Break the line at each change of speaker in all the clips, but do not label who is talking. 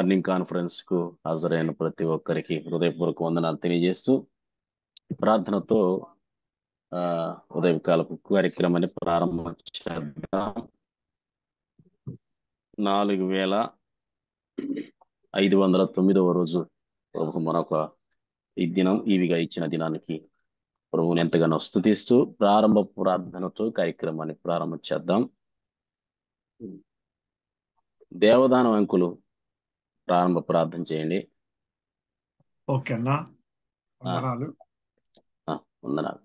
Morning conference కు హాజరైన ప్రతి ఒక్కరికి హృదయపూర్వక వందనాలు తెలియజేస్తూ ప్రార్థనతో ఆ ఉదయకాలపు కార్యక్రమాన్ని ప్రారంభం చేద్దాం. 4509వ రోజు ప్రభు మరొక ఈ దినం ఈవిగా ఇచ్చిన దినానికి ప్రభువుని ఎంతగానో స్తుతిస్తూ ప్రారంభ ప్రార్థనతో కార్యక్రమాన్ని ప్రారంభం చేద్దాం. దేవదానం అంకులు ప్రారంభ ప్రార్థన చేయండి.
ఓకే అన్నా, వందనాలు.
వందనాలు.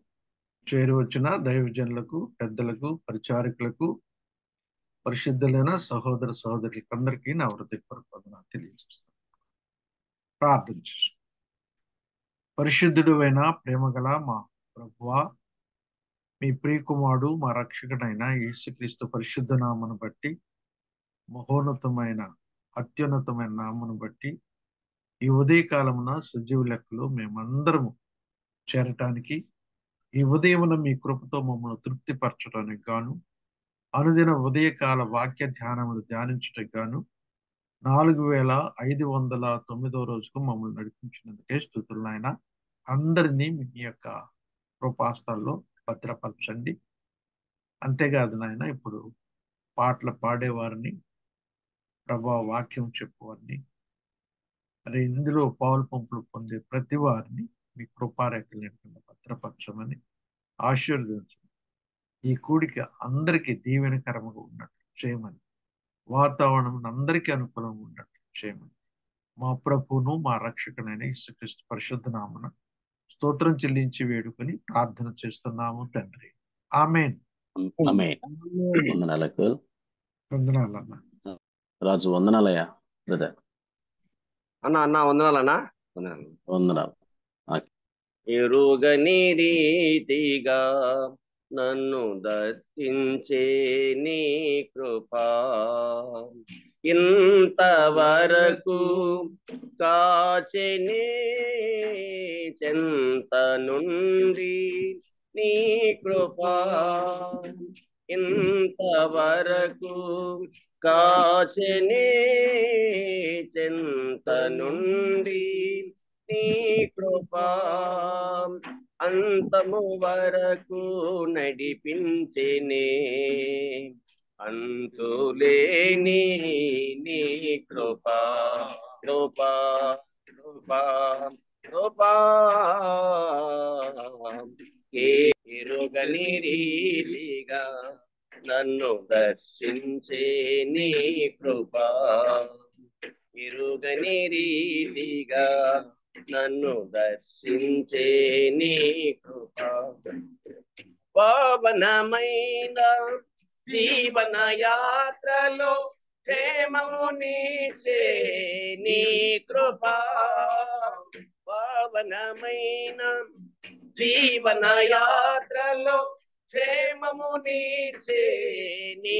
చేరి వచ్చిన దైవజనులకు, పెద్దలకు, పరిచారకులకు, పరిశుద్ధులైన సహోదర సహోదరులకు అందరికీ నా హృదయపూర్వక వందనాలు తెలియజేస్తాను. ప్రార్థన చేస్తాను. పరిశుద్ధుడు అయిన ప్రేమగల మా ప్రభువా, మీ ప్రియకుమారుడు మా రక్షకుడైన యేసుక్రీస్తు పరిశుద్ధ నామను బట్టి, మహోన్నతమైన అత్యున్నతమైన నామను బట్టి ఈ ఉదయకాలమున సజీవ లెక్కలో మేమందరము చేరటానికి, ఈ ఉదయమున మీ కృపతో మమ్మల్ని తృప్తిపరచడానికి గాను, అనుదిన ఉదయకాల వాక్య ధ్యానములు ధ్యానించటకు గాను 4509వ రోజుకు మమ్మల్ని నడిపించినందుకే స్తుతులు నాయన. అందరినీ మీ యొక్క కృపాస్తాల్లో భద్రపరచండి. అంతేకాదు నాయన, ఇప్పుడు పాటలు పాడేవారిని, ప్రభా వాక్యం చెప్పేవారిని, మరి ఇందులో పాలు పంపులు పొందే ప్రతి వారిని మీ కృపారేఖల కింద భద్రపరచమని ఆశీర్వదించమని, ఈ కూడిక అందరికీ దీవెనకరముగా ఉన్నట్లు చేయమని, వాతావరణం అందరికీ అనుకూలంగా ఉన్నట్లు చేయమని, మా ప్రభువును మా రక్షకునైన యేసుక్రీస్తు పరిశుద్ధ నామమున స్తోత్రం చెల్లించి వేడుకొని ప్రార్థన చేస్తున్నాము తండ్రి. ఆమేన్.
వందనాలకు
వందనాలన్న.
రాజు వందనాలయ్యా. బ్రదర్
అన్న వందనాలన్నా.
వందనాలు.
ఎరుగని రీతిగా నన్ను దర్శించే నీ కృపా, ఇంతవరకు కాచెనే చెంత నుండి నీ కృపా, ఇంతవరకు కాచెనే చెంత నుండి నీ కృపా, అంతము వరకు నడిపించెనే అంతులేని నీ కృపా, కృపా కృపా కృపా, ఎరుగని రీతిగా నన్ను దర్శించే నీ కృపా, ఎరుగని రీతిగా నన్ను దర్శించే నీ కృపా, పావనమైన జీవన యాత్రలో క్షేమము నీచే నీ కృపా, పావనమైన జీవన యాత్రలో క్షేమము నీచే నీ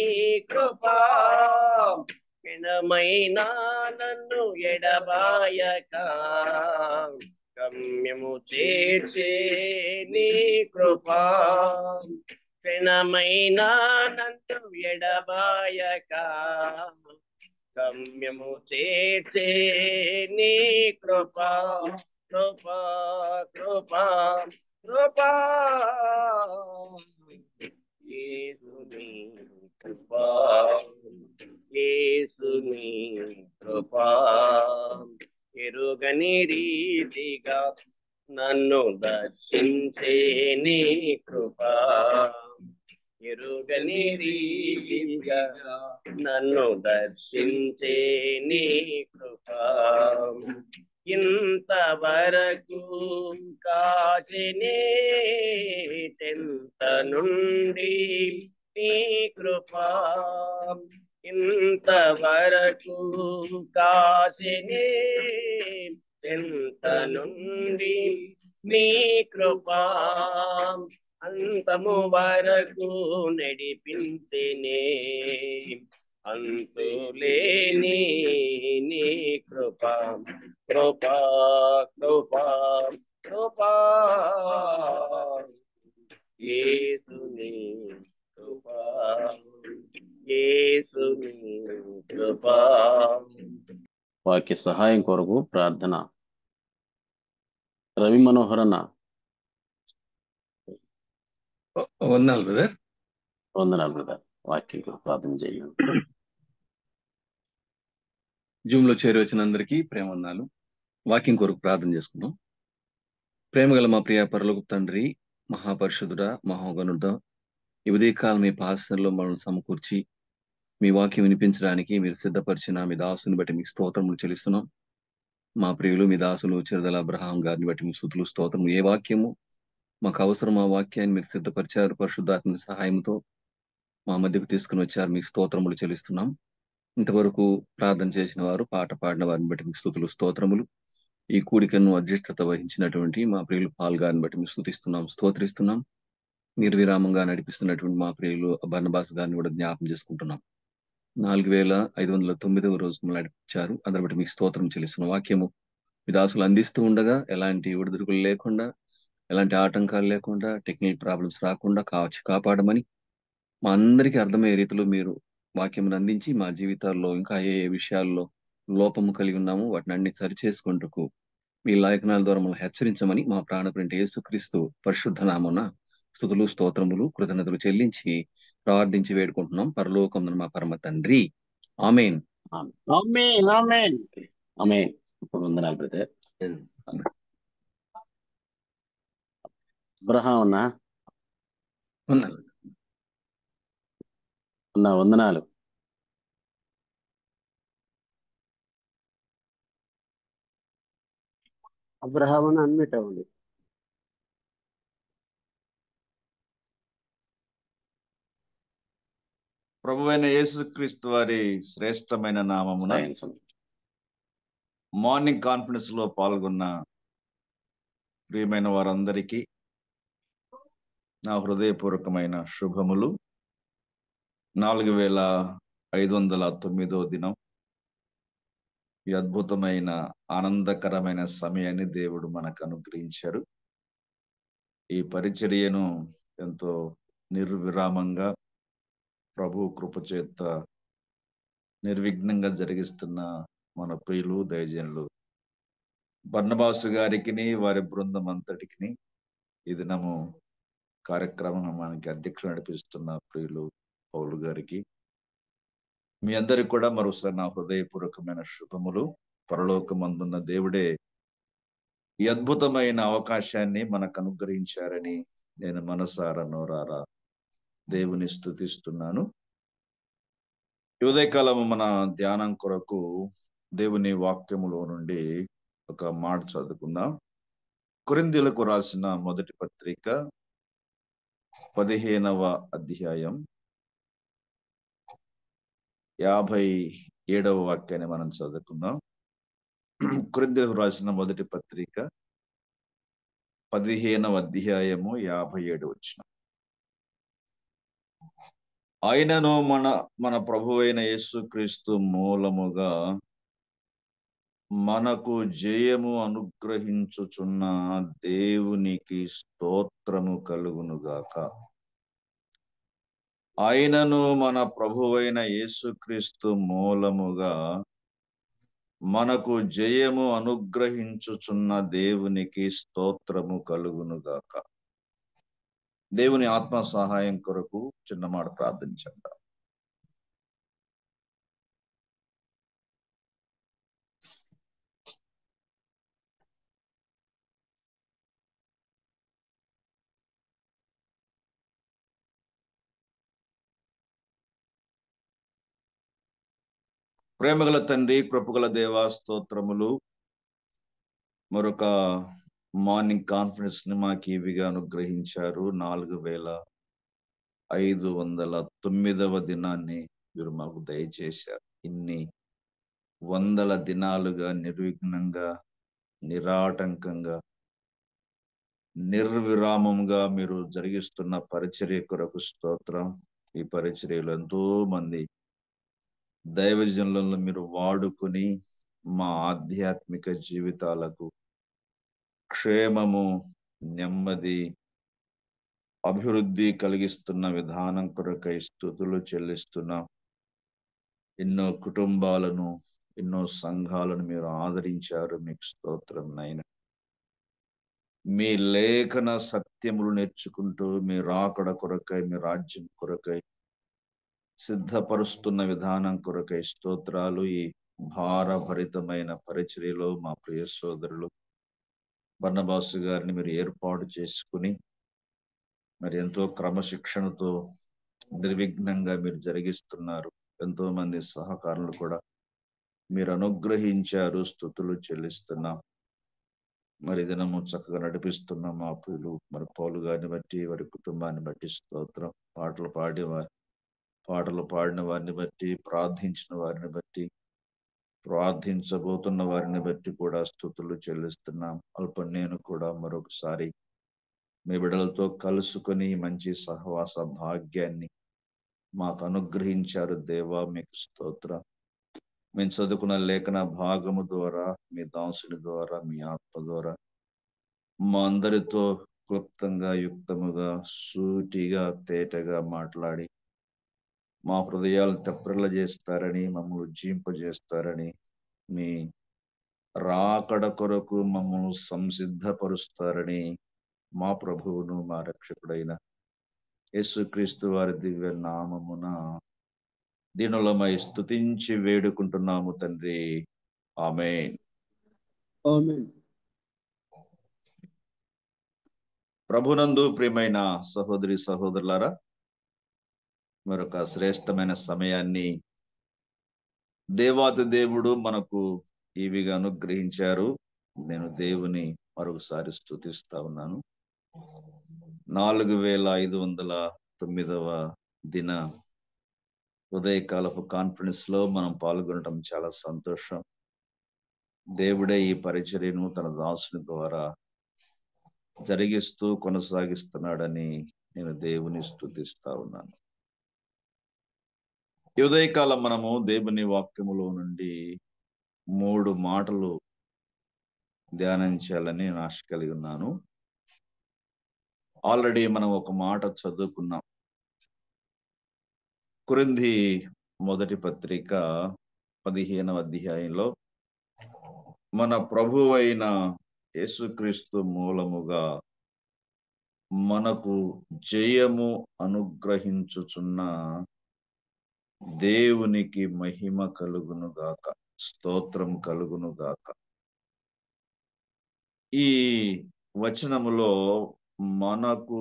కృపా, క్షణమైన నన్ను ఎడబాయక గమ్యము చేర్చే నీ కృపా, క్షణమైన నన్ను ఎడబాయక గమ్యము చేర్చే నీ కృపా, కృపా కృపా కృపా, యేసుని కృపా, యేసుని కృపా, ఎరుగని రీతిగా నన్ను దర్శించే నీ కృపా, ఎరుగని రీతిగా నన్ను దర్శించే నీ కృపా, ఇంతవరకు కాచెనే చెంత నుండి నీ కృపా, ఇంతవరకు కాచెనే చెంత నుండి నీ కృపా, అంతము వరకు నడిపించెనే అంతులేని నీ కృపా, కృపా కృపా కృపా, యేసుని కృపా, యేసుని కృపా.
వాక్య సహాయం కొరకు ప్రార్థన. రవి మనోహర్ అన్న,
వందనాలు బ్రదర్.
వందనాలు బ్రదర్. వాక్యం కొరకు ప్రార్థన చేయండి.
జూమ్ లో చేరి వచ్చిన అందరికీ ప్రేమ వందనాలు. వాక్యం కొరకు ప్రార్థన చేసుకుందాం. ప్రేమగల మా ప్రియ పరలోక తండ్రి, మహాపరిషుద్ధుడా, మహోగణుడా, ఈ ఉదయకాలం మీ పాసనలో మనల్ని సమకూర్చి మీ వాక్యం వినిపించడానికి మీరు సిద్ధపరిచిన మీ దాసుని బట్టి మీకు స్తోత్రములు చెల్లిస్తున్నాం. మా ప్రియులు మీ దాసులు చిరదల అబ్రహాం గారిని బట్టి మీ స్తుతులు స్తోత్రము. ఏ వాక్యము మాకు అవసరం ఆ వాక్యాన్ని మీరు సిద్ధపరిచారు. పరిశుద్ధాత్మ సహాయంతో మా మధ్యకు తీసుకుని వచ్చారు. మీకు స్తోత్రములు చెల్లిస్తున్నాం. ఇంతవరకు ప్రార్థన చేసిన వారు, పాట పాడిన వారిని బట్టి మీకు స్తుతులు స్తోత్రములు. ఈ కూడికను అధ్యక్షత వహించినటువంటి మా ప్రియులు పాల్ గారిని బట్టి మేము స్తుతిస్తున్నాం, స్తోత్రిస్తున్నాం. నిర్విరామంగా నడిపిస్తున్నటువంటి మా ప్రియులు బర్నబాస్ గారిని కూడా జ్ఞాపం చేసుకుంటున్నాం. 4509వ రోజు నడిపించారు. అందరి బట్టి మీకు స్తోత్రం చెల్లిస్తున్న వాక్యము మీ దాసులు అందిస్తూ ఉండగా ఎలాంటి ఒడిదుడుకులు లేకుండా, ఎలాంటి ఆటంకాలు లేకుండా, టెక్నికల్ ప్రాబ్లమ్స్ రాకుండా కాపాడమని మా అందరికీ అర్థమయ్యే రీతిలో మీరు వాక్యం అందించి మా జీవితాల్లో ఇంకా ఏ ఏ విషయాల్లో లోపము కలిగి ఉన్నాము వాటిని అన్ని సరి చేసుకుంటూ మీ లేఖనాల ద్వారా మనం హెచ్చరించమని మా ప్రాణప్రింటి యేసుక్రీస్తు పరిశుద్ధ నామమున స్తుతులు స్తోత్రములు కృతజ్ఞతలు చెల్లించి ప్రార్థించి వేడుకుంటున్నాం. పరలోకమున మా పరమ తండ్రి. ఆమేన్.
ఆమేన్ ఆమేన్.
ఆమేన్. వందనాలు బ్రదర్. అబ్రహాం అన్న,
వందనాలు.
వందనాలు.
అబ్రహాం అని అన్మిట్ అవ్వండి.
ప్రభువైన యేసుక్రీస్తు వారి శ్రేష్టమైన నామమున
సైన్స్
మార్నింగ్ కాన్ఫరెన్స్ లో పాల్గొన్న ప్రియమైన వారందరికీ నా హృదయపూర్వకమైన శుభములు. 4509వ దినం ఈ అద్భుతమైన ఆనందకరమైన సమయాన్ని దేవుడు మనకు అనుగ్రహించారు. ఈ పరిచర్యను ఎంతో నిర్విరామంగా ప్రభు కృపచేత నిర్విఘ్నంగా జరిగిస్తున్న మన ప్రియులు దైవజనులు బర్నబాసు గారికి వారి బృందం అంతటికి ఈ దినము కార్యక్రమానికి అధ్యక్షులు నడిపిస్తున్న ప్రియులు పౌలు గారికి, మీ అందరికి కూడా మరోసారి నా హృదయపూర్వకమైన శుభములు. పరలోకమందున్న దేవుడే ఈ అద్భుతమైన అవకాశాన్ని మనకు అనుగ్రహించారని నేను మనసారా నోరారా దేవుని స్తుతిస్తున్నాను. ఈ ఉదయకాలము మన ధ్యానం కొరకు దేవుని వాక్యములో నుండి ఒక మాట చదువుకుందాం. కొరింథీయులకు రాసిన మొదటి పత్రిక 15వ అధ్యాయం 57వ వాక్యాన్ని మనం చదువుకుందాం. కొరింథీయులకు రాసిన మొదటి పత్రిక 15వ అధ్యాయము 57 వచనం. ఆయనను మన ప్రభువైన యేసుక్రీస్తు మూలముగా మనకు జయము అనుగ్రహించుచున్న దేవునికి స్తోత్రము కలుగునుగాక. ఆయనను మన ప్రభువైన యేసుక్రీస్తు మూలముగా మనకు జయము అనుగ్రహించుచున్న దేవునికి స్తోత్రము కలుగునుగాక. దేవుని ఆత్మ సహాయం కొరకు చిన్న మాట ప్రార్థించండి. ప్రేమగల తండ్రి, కృపగల దేవా, స్తోత్రములు. మరొక మార్నింగ్ కాన్ఫరెన్స్ ని మాకు ఇవిగా అనుగ్రహించారు. 4509వ దినాన్ని మీరు మాకు దయచేశారు. ఇన్ని వందల దినాలుగా నిర్విఘ్నంగా, నిరాటంకంగా, నిర్విరామంగా మీరు జరిగిస్తున్న పరిచర్య కొరకు స్తోత్రం. ఈ పరిచర్యలో ఎంతో మంది దైవజనులను మీరు వాడుకొని మా ఆధ్యాత్మిక జీవితాలకు క్షేమము, నెమ్మది, అభివృద్ధి కలిగిస్తున్న విధానం కొరకై స్తుతులు చెల్లిస్తున్నా. ఎన్నో కుటుంబాలను ఎన్నో సంఘాలను మీరు ఆదరించారు. మీకు స్తోత్రం నాయన. మీ లేఖన సత్యములు నేర్చుకుంటూ మీ రాకడ కొరకై, మీ రాజ్యం కొరకై సిద్ధపరుస్తున్న విధానం కొరకై స్తోత్రాలు. ఈ భారభరితమైన పరిచర్యలో మా ప్రియ సోదరులు బర్నబాసు గారిని మీరు ఏర్పాటు చేసుకుని మరి ఎంతో క్రమశిక్షణతో నిర్విఘ్నంగా మీరు జరిగిస్తున్నారు. ఎంతో మంది సహకారులు కూడా మీరు అనుగ్రహించారు. స్తుతులు చెల్లిస్తున్నాం. మరి దినము చక్కగా నడిపిస్తున్న మా ప్రియులు మరి పౌలు గారిని బట్టి, వారి కుటుంబాన్ని బట్టి స్తోత్రం. పాటలు పాడిన వారిని బట్టి, ప్రార్థించిన వారిని బట్టి, ప్రార్థించబోతున్న వారిని బట్టి కూడా స్తుతులు చెల్లిస్తున్నాం. నేను కూడా మరొకసారి మీ బిడ్డలతో కలుసుకొని మంచి సహవాస భాగ్యాన్ని మాకు అనుగ్రహించారు. దేవా మీకు స్తోత్రం. మేము చదువుకున్న లేఖన భాగము ద్వారా, మీ దాసుని ద్వారా, మీ ఆత్మ ద్వారా మా అందరితో క్లుప్తంగా, యుక్తముగా, సూటిగా, తేటగా మాట్లాడి మా హృదయాలు తెప్రల చేస్తారని, మమ్మల్ని జీంపజేస్తారని, మీ రాకడ కొరకు మమ్మల్ని సంసిద్ధపరుస్తారని మా ప్రభువును మా రక్షకుడైన యేసుక్రీస్తు వారి దివ్య నామమున దీనులమై స్తుతించి వేడుకుంటున్నాము తండ్రి. ఆమేన్.
ఆమేన్.
ప్రభునందు ప్రియమైన సహోదరి సహోదరులారా, మరొక శ్రేష్టమైన సమయాన్ని దేవాది దేవుడు మనకు ఈవిగా అనుగ్రహించారు. నేను దేవుని మరొకసారి స్తుతిస్తా ఉన్నాను. 4509వ దిన ఉదయకాలపు కాన్ఫరెన్స్ లో మనం పాల్గొనడం చాలా సంతోషం. దేవుడే ఈ పరిచర్యను తన దాసుని ద్వారా జరిగిస్తూ కొనసాగిస్తున్నాడని నేను దేవుని స్తుతిస్తా ఉన్నాను. ఈ ఉదయకాలం మనము దేవుని వాక్యములో నుండి 3 మాటలు ధ్యానించాలని నేను ఆశ కలిగి ఉన్నాను. ఆల్రెడీ మనం ఒక మాట చదువుకున్నాం. కొరింథీ మొదటి పత్రిక 15వ అధ్యాయంలో మన ప్రభువైన యేసుక్రీస్తు మూలముగా మనకు జయము అనుగ్రహించుచున్న దేవునికి మహిమ కలుగును గాక, స్తోత్రం కలుగును గాక. ఈ వచనములో మనకు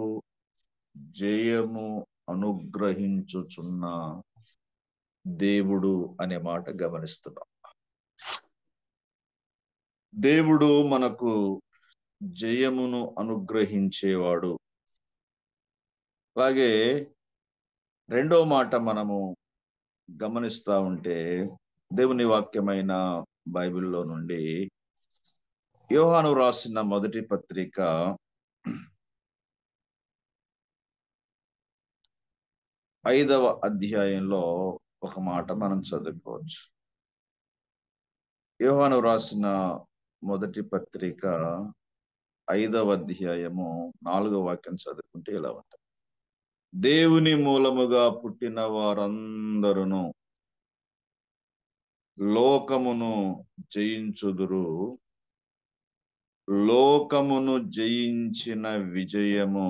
జయము అనుగ్రహించుచున్న దేవుడు అనే మాట గమనిస్తున్నాం. దేవుడు మనకు జయమును అనుగ్రహించేవాడు. అలాగే రెండో మాట మనము గమనిస్తా ఉంటే దేవుని వాక్యమైన బైబిల్లో నుండి యోహాను రాసిన మొదటి పత్రిక 5వ అధ్యాయంలో ఒక మాట మనం చదువుకోవచ్చు. యోహాను రాసిన మొదటి పత్రిక 5వ అధ్యాయము 4వ వాక్యం చదువుకుంటే ఇలా ఉంటుంది. దేవుని మూలముగా పుట్టిన వారందరూ లోకమును జయించుదురు, లోకమును జయించిన విజయము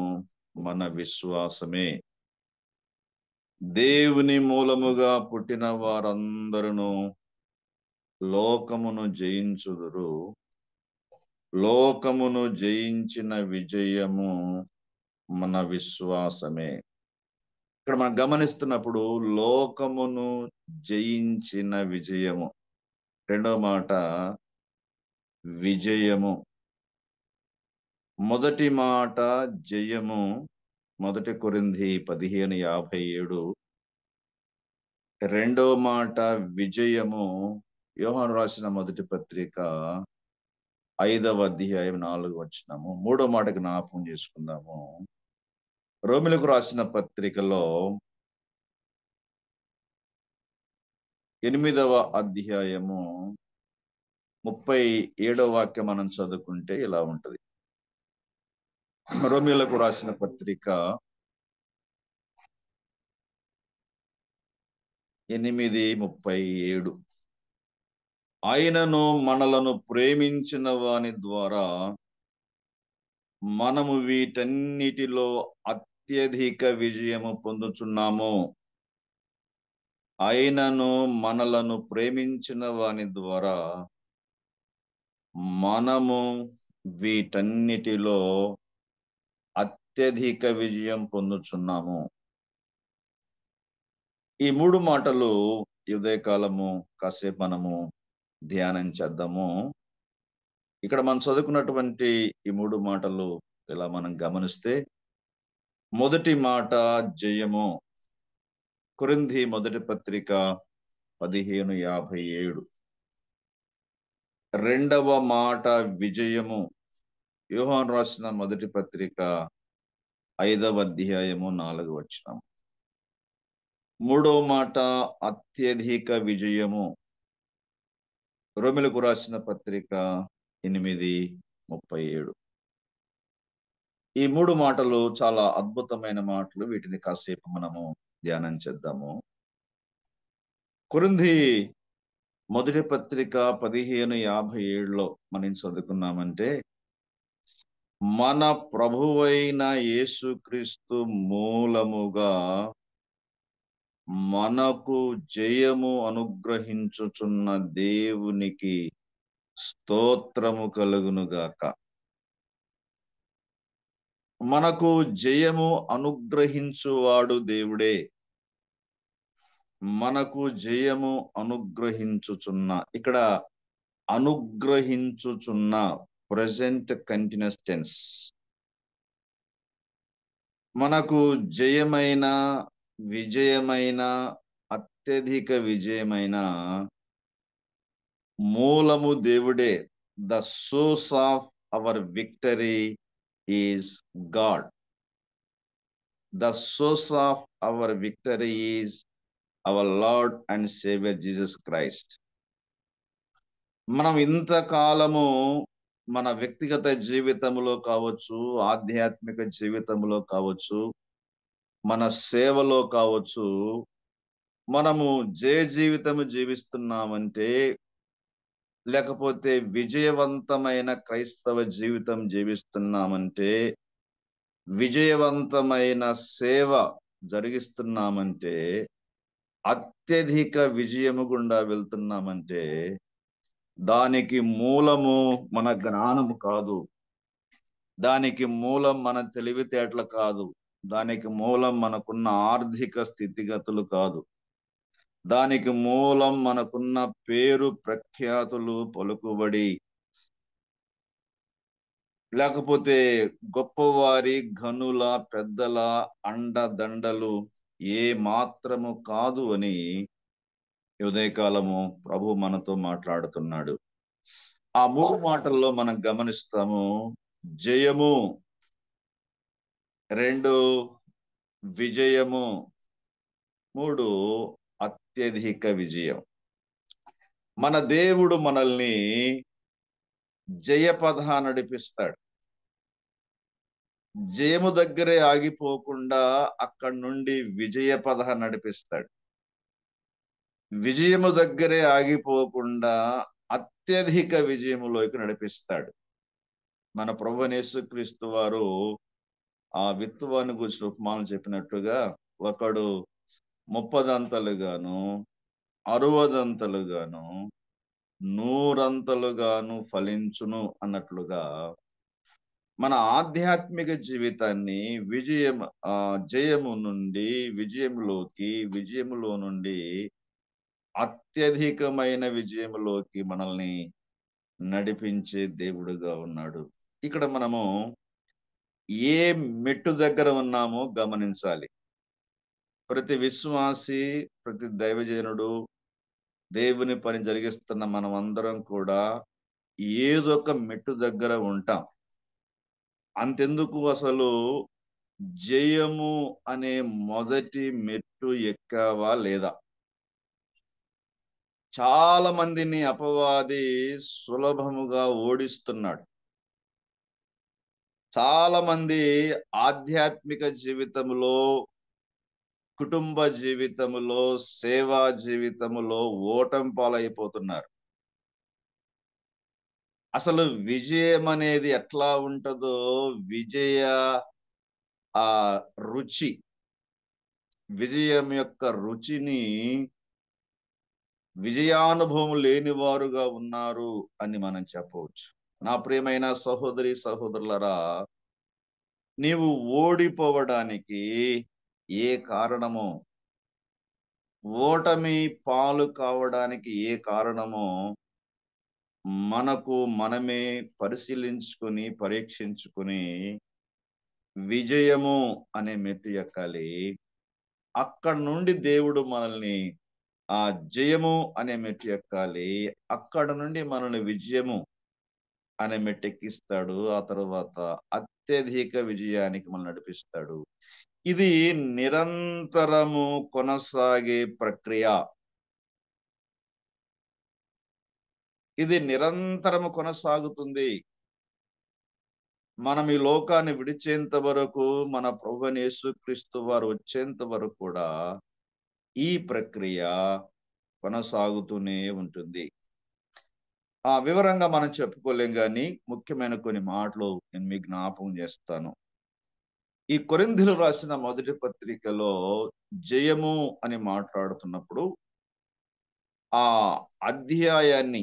మన విశ్వాసమే. దేవుని మూలముగా పుట్టిన వారందరూ లోకమును జయించుదురు, లోకమును జయించిన విజయము మన విశ్వాసమే. ఇక్కడ మనం గమనిస్తున్నప్పుడు లోకమును జయించిన విజయము, రెండో మాట విజయము, మొదటి మాట జయము. 1 కొరింథీ 15:57. రెండో మాట విజయము యోహాను రాసిన మొదటి పత్రిక 5వ అధ్యాయం 4వ వచనము. మూడో మాట జ్ఞాపకం చేసుకుందాము. రోమిలకు రాసిన పత్రికలో 8వ అధ్యాయము 37వ వాక్యం మనం చదువుకుంటే ఇలా ఉంటది. రోమిలకు రాసిన పత్రిక 8:37. ఆయనను మనలను ప్రేమించిన వాని ద్వారా మనము వీటన్నిటిలో అత్యధిక విజయము పొందుచున్నాము. ఆయనను మనలను ప్రేమించిన వాని ద్వారా మనము వీటన్నిటిలో అత్యధిక విజయం పొందుచున్నాము. ఈ 3 మాటలు ఈ ఉదయకాలము కాసేపు మనము ధ్యానం చేద్దాము. ఇక్కడ మనం చదువుకున్నటువంటి ఈ 3 మాటలు ఇలా మనం గమనిస్తే, మొదటి మాట జయము. కొరింథీ మొదటి పత్రిక 15:57. రెండవ మాట విజయము. యోహాను రాసిన మొదటి పత్రిక 5వ అధ్యాయము 4వ వచనం. మూడవ మాట అత్యధిక విజయము. రోమిలకు రాసిన పత్రిక 8:37. ఈ 3 మాటలు చాలా అద్భుతమైన మాటలు. వీటిని కాసేపు మనము ధ్యానం చేద్దాము. కొరింథీ మొదటి పత్రిక 15:57లో మనం చదువుకున్నామంటే, మన ప్రభువైన యేసుక్రీస్తు మూలముగా మనకు జయము అనుగ్రహించుచున్న దేవునికి స్తోత్రము కలుగునుగాక. మనకు జయము అనుగ్రహించువాడు దేవుడే. మనకు జయము అనుగ్రహించుచున్న, ఇక్కడ అనుగ్రహించుచున్న ప్రెజెంట్ కంటిన్యూస్ టెన్స్. మనకు జయమైన, విజయమైన, అత్యధిక విజయమైన మూలము దేవుడే. The source of our victory is God. The source of our victory is our Lord and saviour Jesus Christ. మనం ఇంతకాలము మన వ్యక్తిగత జీవితంలో కావచ్చు, ఆధ్యాత్మిక జీవితంలో కావచ్చు, మన సేవలో కావచ్చు, మనము జయ జీవితము జీవిస్తున్నామంటే, లేకపోతే విజయవంతమైన క్రైస్తవ జీవితం జీవిస్తున్నామంటే, విజయవంతమైన సేవ జరిగిస్తున్నామంటే, అత్యధిక విజయము గుండా వెళ్తున్నామంటే, దానికి మూలము మన జ్ఞానము కాదు, దానికి మూలం మన తెలివితేటలు కాదు, దానికి మూలం మనకున్న ఆర్థిక స్థితిగతులు కాదు, దానికి మూలం మనకున్న పేరు ప్రఖ్యాతులు, పలుకుబడి, లేకపోతే గొప్పవారి, ఘనుల, పెద్దల అండదండలు ఏ మాత్రము కాదు అని ఉదయకాలము ప్రభు మనతో మాట్లాడుతున్నాడు. ఆ 3 మాటల్లో మనం గమనిస్తాము. జయము, 2 విజయము, 3 అత్యధిక విజయం. మన దేవుడు మనల్ని జయపథ నడిపిస్తాడు. జయము దగ్గరే ఆగిపోకుండా అక్కడి నుండి విజయపథ నడిపిస్తాడు. విజయము దగ్గరే ఆగిపోకుండా అత్యధిక విజయములోకి నడిపిస్తాడు. మన ప్రభువైన యేసుక్రీస్తు వారు ఆ విత్తువాని గురించి ఉపమానం చెప్పినట్టుగా, ఒకడు 30 అంతలుగాను, 60 అంతలుగాను, 100 అంతలుగాను ఫలించును అన్నట్లుగా, మన ఆధ్యాత్మిక జీవితాన్ని జయము నుండి విజయములోకి, విజయములో నుండి అత్యధికమైన విజయములోకి మనల్ని నడిపించే దేవుడుగా ఉన్నాడు. ఇక్కడ మనము ఏ మెట్టు దగ్గర ఉన్నామో గమనించాలి. ప్రతి విశ్వాసి, ప్రతి దైవజనుడు, దేవుని పని జరిగిస్తున్న మనం అందరం కూడా ఏదో ఒక మెట్టు దగ్గర ఉంటాం. అంతెందుకు, అసలు జయము అనే మొదటి మెట్టు ఎక్కావా లేదా? చాలా మందిని అపవాది సులభముగా ఓడిస్తున్నాడు. చాలా మంది ఆధ్యాత్మిక జీవితంలో, కుటుంబ జీవితములో, సేవా జీవితములో ఓటమి పాలైపోతున్నారు. అసలు విజయం అనేది ఎట్లా ఉంటుందో, విజయ ఆ రుచి, విజయం యొక్క రుచిని విజయానుభవం లేని వారుగా ఉన్నారు అని మనం చెప్పవచ్చు. నా ప్రియమైన సహోదరి సహోదరులరా, నీవు ఓడిపోవడానికి ఏ కారణమో, ఓటమి పాలు కావడానికి ఏ కారణమో మనకు మనమే పరిశీలించుకొని పరీక్షించుకొని విజయము అనే మెట్టు ఎక్కాలి. అక్కడ నుండి దేవుడు మనల్ని ఆ జయము అనే మెట్టు ఎక్కాలి. అక్కడ నుండి మనల్ని విజయము అనే మెట్టు ఎక్కిస్తాడు. ఆ తర్వాత అత్యధిక విజయానికి మనం నడిపిస్తాడు. ఇది నిరంతరము కొనసాగే ప్రక్రియ. ఇది నిరంతరము కొనసాగుతుంది. మనం ఈ లోకాన్ని విడిచేంత వరకు, మన ప్రభువైన యేసుక్రీస్తు వారు వచ్చేంత వరకు కూడా ఈ ప్రక్రియ కొనసాగుతూనే ఉంటుంది. వివరంగా మనం చెప్పుకోలేం, కానీ ముఖ్యమైన కొన్ని మాటలు నేను మీకు జ్ఞాపకం చేస్తాను. ఈ కొరింథీయులకు రాసిన మొదటి పత్రికలో జయము అని మాట్లాడుతున్నప్పుడు ఆ అధ్యాయాన్ని,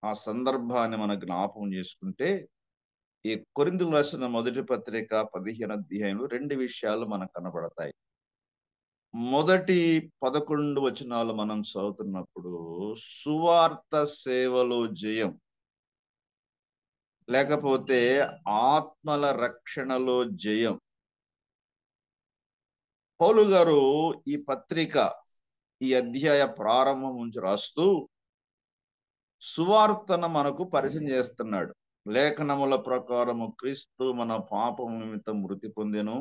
ఆ సందర్భాన్ని మనం జ్ఞాపకం చేసుకుంటే, ఈ కొరింథీయులకు రాసిన మొదటి పత్రిక 15వ అధ్యాయంలో 2 విషయాలు మనకు కనబడతాయి. మొదటి 11 వచనాలు మనం చదువుతున్నప్పుడు సువార్త సేవలో జయం, లేకపోతే ఆత్మల రక్షణలో జయం. పౌలు గారు ఈ పత్రిక, ఈ అధ్యాయ ప్రారంభం నుంచి రాస్తూ సువార్తను మనకు పరిచయం చేస్తున్నాడు. లేఖనముల ప్రకారము క్రీస్తు మన పాపము నిమిత్తం మృతి పొందెను,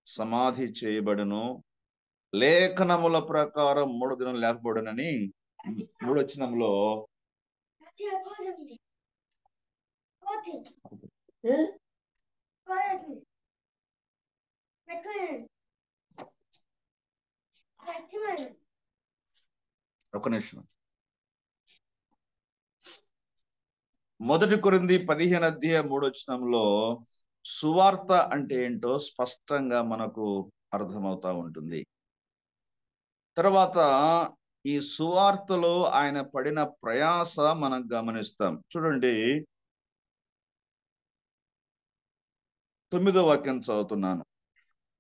సమాధి చేయబడును, లేఖనముల ప్రకారం 3 దినం లేకపోవడనని 3వ వచనంలో ఒక నిమిషం. మొదటి కొరింథీ 15వ అధ్యాయం 3వ వచనంలో సువార్త అంటే ఏంటో స్పష్టంగా మనకు అర్థమవుతా ఉంటుంది. తర్వాత ఈ సువార్తలో ఆయన పడిన ప్రయాస మనం గమనిస్తాం. చూడండి, 9వ వాక్యం చదువుతున్నాను.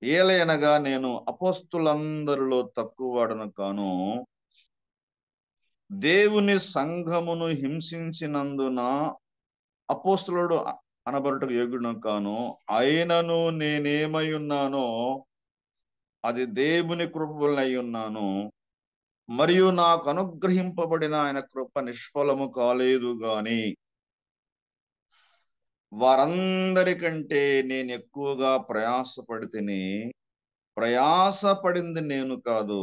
ఏలయనగా నేను అపోస్తులందరిలో తక్కువ వాడను కాను, దేవుని సంఘమును హింసించినందున అపోస్తులుడు అనబడుటకు యోగ్యుడును కాను, అయినను నేనేమై ఉన్నానో అది దేవుని కృప వలన అయి ఉన్నాను, మరియు నాకు అనుగ్రహింపబడిన ఆయన కృప నిష్ఫలము కాలేదు గాని వారందరికంటే నేను ఎక్కువగా ప్రయాసపడితిని. ప్రయాసపడింది నేను కాదు,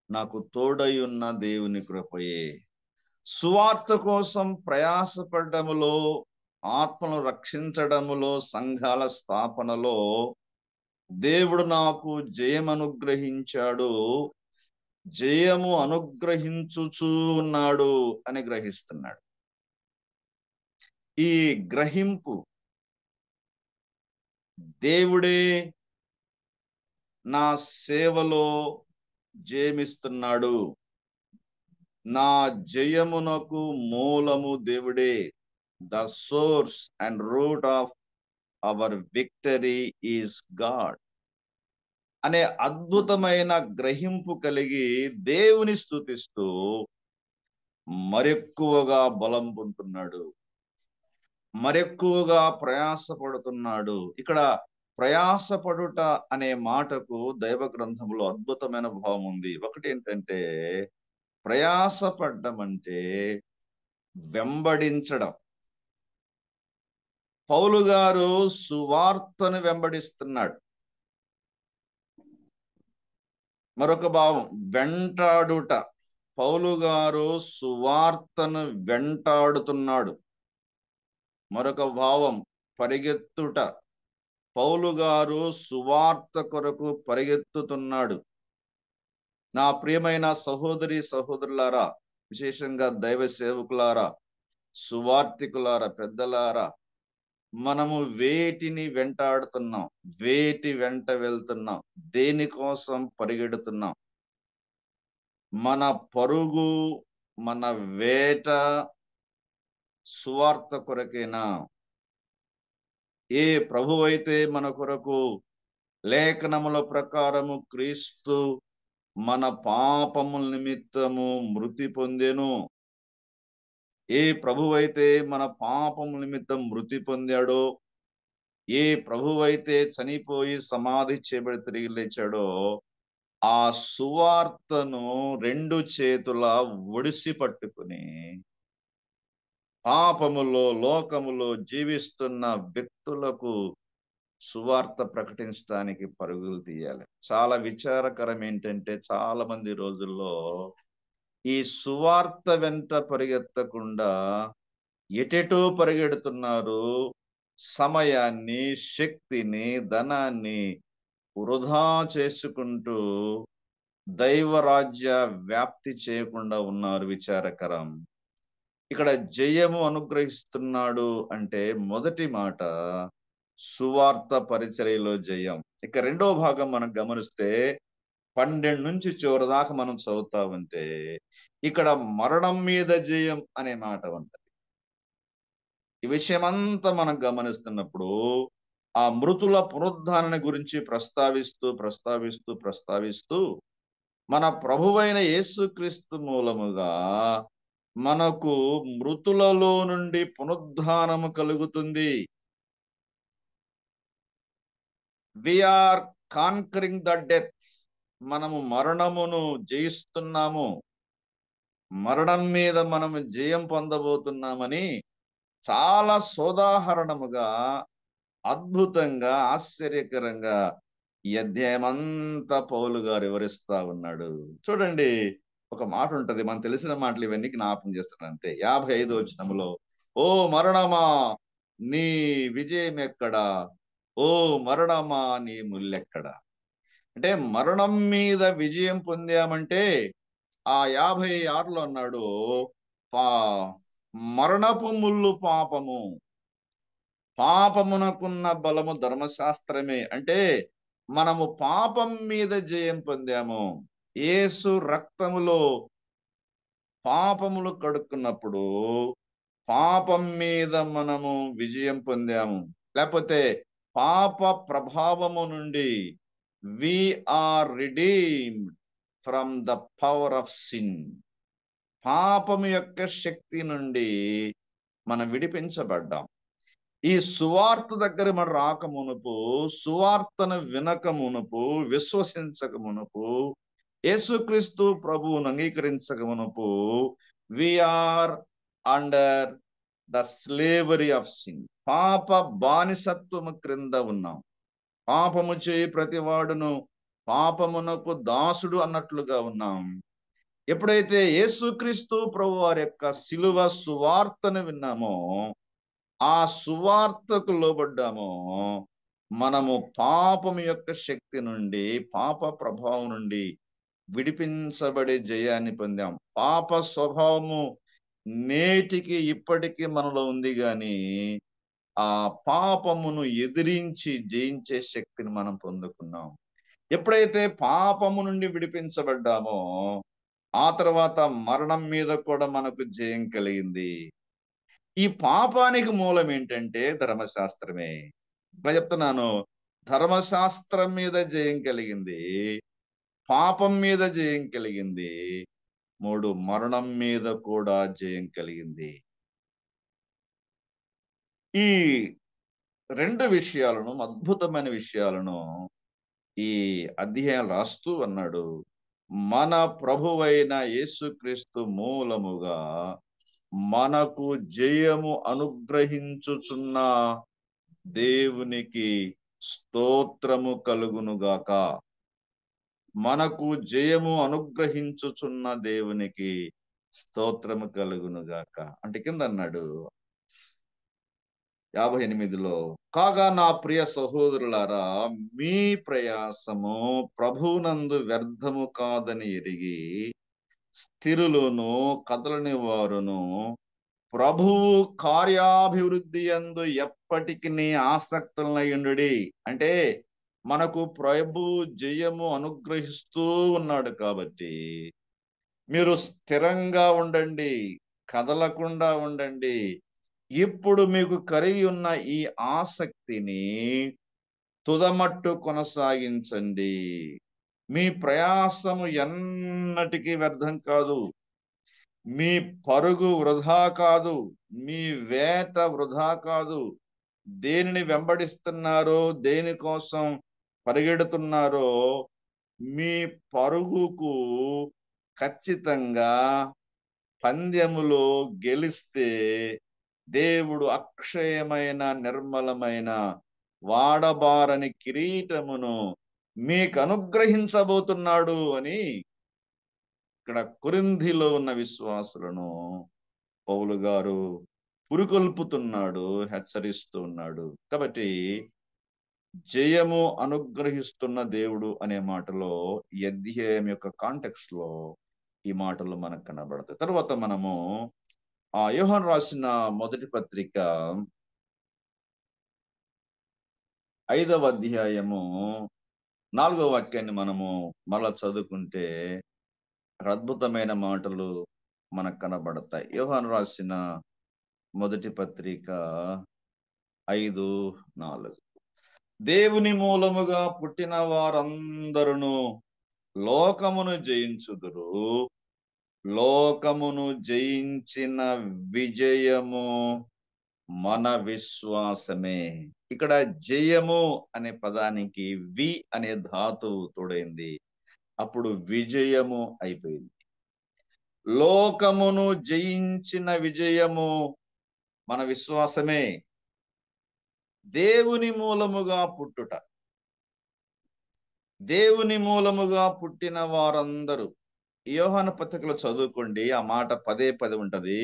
నాకు తోడై ఉన్న దేవుని కృపయే. సువార్త కోసం ప్రయాసపడములో, ఆత్మను రక్షించడములో, సంఘాల స్థాపనలో దేవుడు నాకు జయం అనుగ్రహించాడు, జయము అనుగ్రహించుచూ ఉన్నాడు అని గ్రహిస్తున్నాడు. ఈ గ్రహింపు, దేవుడే నా సేవలో జయమిస్తున్నాడు, నా జయమునకు మూలము దేవుడే, the source and root of our victory is God అనే అద్భుతమైన గ్రహింపు కలిగి దేవుని స్తుతిస్తూ మరెక్కువగా బలం పొందుతున్నాడు, మరెక్కువగా ప్రయాసపడుతున్నాడు. ఇక్కడ ప్రయాసపడుట అనే మాటకు దైవ గ్రంథంలో అద్భుతమైన భావం ఉంది. ఒకటి ఏంటంటే, ప్రయాసపడ్డం అంటే వెంబడించడం. పౌలు గారు సువార్తను వెంబడిస్తున్నాడు. మరొక భావం వెంటాడుట. పౌలు గారు సువార్తను వెంటాడుతున్నాడు. మరొక భావం పరిగెత్తుట. పౌలు గారు సువార్త కొరకు పరిగెత్తుతున్నాడు. నా ప్రియమైన సహోదరి సహోదరులారా, విశేషంగా దైవ సేవకులారా, సువార్థికులారా, పెద్దలారా, మనము వేటిని వెంటాడుతున్నాం, వేటి వెంట వెళ్తున్నాం, దేనికోసం పరిగెడుతున్నాం? మన పరుగు, మన వేట సువార్త కొరకేనా? ఏ ప్రభువైతే మన కొరకు లేఖనముల ప్రకారము క్రీస్తు మన పాపముల నిమిత్తము మృతి పొందెను, ఏ ప్రభువైతే మన పాపముల నిమిత్తం మృతి పొందాడో, ఏ ప్రభువైతే చనిపోయి సమాధి చేయబడి తిరిగి లేచాడో, ఆ సువార్తను రెండు చేతులా ఒడిసి పట్టుకుని పాపములో, లోకములో జీవిస్తున్న వ్యక్తులకు సువార్త ప్రకటించడానికి పరుగులు తీయాలి. చాలా విచారకరం ఏంటంటే, చాలా మంది రోజుల్లో ఈ సువార్త వెంట పరిగెత్తకుండా ఎటెటో పరిగెడుతున్నారు. సమయాన్ని, శక్తిని, ధనాన్ని వృధా చేసుకుంటూ దైవరాజ్య వ్యాప్తి చేయకుండా ఉన్నారు. విచారకరం. ఇక్కడ జయము అనుగ్రహిస్తున్నాడు అంటే మొదటి మాట సువార్త పరిచర్యలో జయం. ఇక రెండో భాగం మనం గమనిస్తే 12 నుంచి చివరి దాకా మనం చదువుతా ఉంటే ఇక్కడ మరణం మీద జయం అనే మాట ఉంటుంది. ఈ విషయం అంతా మనం గమనిస్తున్నప్పుడు ఆ మృతుల పునరుద్ధానాన్ని గురించి ప్రస్తావిస్తూ మన ప్రభువైన యేసుక్రీస్తు మూలముగా మనకు మృతులలో నుండి పునరుద్ధానము కలుగుతుంది. We are conquering the death. మనము మరణమును జయిస్తున్నాము, మరణం మీద మనము జయం పొందబోతున్నామని చాలా సోదాహరణముగా, అద్భుతంగా, ఆశ్చర్యకరంగా ఈ అధ్యాయం అంతా పౌలు గారు వివరిస్తా ఉన్నాడు. చూడండి, ఒక మాట ఉంటది, మనకు తెలిసిన మాటలు ఇవన్నీ జ్ఞాపకం చేస్తున్నాను అంతే. 55వ వచనములో, ఓ మరణమా నీ విజయం ఎక్కడా, ఓ మరణమా నీ ముల్లెక్కడా. అంటే మరణం మీద విజయం పొందామంటే ఆ 56లో అన్నాడు, మరణపు ముళ్ళు పాపము, పాపమునకున్న బలము ధర్మశాస్త్రమే. అంటే మనము పాపం మీద జయం పొందాము. యేసు రక్తములో పాపములు కడుక్కున్నప్పుడు పాపం మీద మనము విజయం పొందాము. లేకపోతే పాప ప్రభావము నుండి we are redeemed from the power of sin. పాపము యొక్క శక్తి నుండి మనం విడిపించబడ్డాం. ఈ సువార్త దగ్గర మనం రాక మునుపు, సువార్తను వినక మునుపు, విశ్వసించక మునుపు, యేసుక్రీస్తు ప్రభువును అంగీకరించక మునుపు we are under the slavery of sin. పాప బానిసత్వము క్రింద ఉన్నాం. పాపము చేయి ప్రతివాడును పాపమునకు దాసుడు అన్నట్లుగా ఉన్నాం. ఎప్పుడైతే యేసుక్రీస్తు ప్రభు వారి యొక్క శిలువ సువార్తను విన్నామో, ఆ సువార్తకు లోబడ్డామో, మనము పాపము యొక్క శక్తి నుండి, పాప ప్రభావం నుండి విడిపించబడే జయాన్ని పొందాం. పాప స్వభావము నేటికి ఇప్పటికీ మనలో ఉంది, గాని ఆ పాపమును ఎదిరించి జయించే శక్తిని మనం పొందుకున్నాం. ఎప్పుడైతే పాపము నుండి విడిపించబడ్డామో, ఆ తర్వాత మరణం మీద కూడా మనకు జయం కలిగింది. ఈ పాపానికి మూలం ఏంటంటే ధర్మశాస్త్రమే. ఇలా చెప్తున్నాను, ధర్మశాస్త్రం మీద జయం కలిగింది, పాపం మీద జయం కలిగింది, 3 మరణం మీద కూడా జయం కలిగింది. ఈ 2 విషయాలను, అద్భుతమైన విషయాలను ఈ అధ్యాయం రాస్తూ అన్నాడు, మన ప్రభువైన యేసుక్రీస్తు మూలముగా మనకు జయము అనుగ్రహించుచున్న దేవునికి స్తోత్రము కలుగునుగాక. మనకు జయము అనుగ్రహించుచున్న దేవునికి స్తోత్రము కలుగునుగాక. అంటే కింద అన్నాడు 58లో, కాగా నా ప్రియ సహోదరులారా, మీ ప్రయాసము ప్రభునందు వ్యర్థము కాదని ఎరిగి స్థిరులను, కదలని వారును, ప్రభువు కార్యాభివృద్ధి యందు ఎప్పటికి ఆసక్తులయ్యుండు. అంటే మనకు ప్రభు జయము అనుగ్రహిస్తూ ఉన్నాడు కాబట్టి మీరు స్థిరంగా ఉండండి, కదలకుండా ఉండండి. ఇప్పుడు మీకు కలిగి ఉన్న ఈ ఆసక్తిని తుదమట్టు కొనసాగించండి. మీ ప్రయాసము ఎన్నటికీ వ్యర్థం కాదు, మీ పరుగు వృధా కాదు, మీ వేట వృధా కాదు. దేనిని వెంబడిస్తున్నారో, దేనికోసం పరిగెడుతున్నారో మీ పరుగుకు ఖచ్చితంగా పందెములో గెలిస్తే దేవుడు అక్షయమైన నిర్మలమైన వాడబారని కిరీటమును మీకు అనుగ్రహించబోతున్నాడు అని ఇక్కడ కొరింథీలో ఉన్న విశ్వాసులను పౌలు గారు పురికొల్పుతున్నాడు, హెచ్చరిస్తూ ఉన్నాడు. కాబట్టి జయము అనుగ్రహిస్తున్న దేవుడు అనే మాటలో ఈ అధ్యాయం యొక్క కాంటెక్స్ట్ లో ఈ మాటలు మనకు కనబడతాయి. తర్వాత మనము యోహాను రాసిన మొదటి పత్రిక 5వ అధ్యాయము 4వ వాక్యాన్ని మనము మళ్ళా చదువుకుంటే అద్భుతమైన మాటలు మనకు కనబడతాయి. యోహాను రాసిన మొదటి పత్రిక 5:4. దేవుని మూలముగా పుట్టిన వారందరూ లోకమును జయించుదురు, లోకమును జయించిన విజయము మన విశ్వాసమే. ఇక్కడ జయము అనే పదానికి వి అనే ధాతువు తోడైంది, అప్పుడు విజయము అయిపోయింది. లోకమును జయించిన విజయము మన విశ్వాసమే. దేవుని మూలముగా పుట్టుట, దేవుని మూలముగా పుట్టిన వారందరూ. యోహాను పత్రికలో చదువుకోండి, ఆ మాట పదే ఉంటది.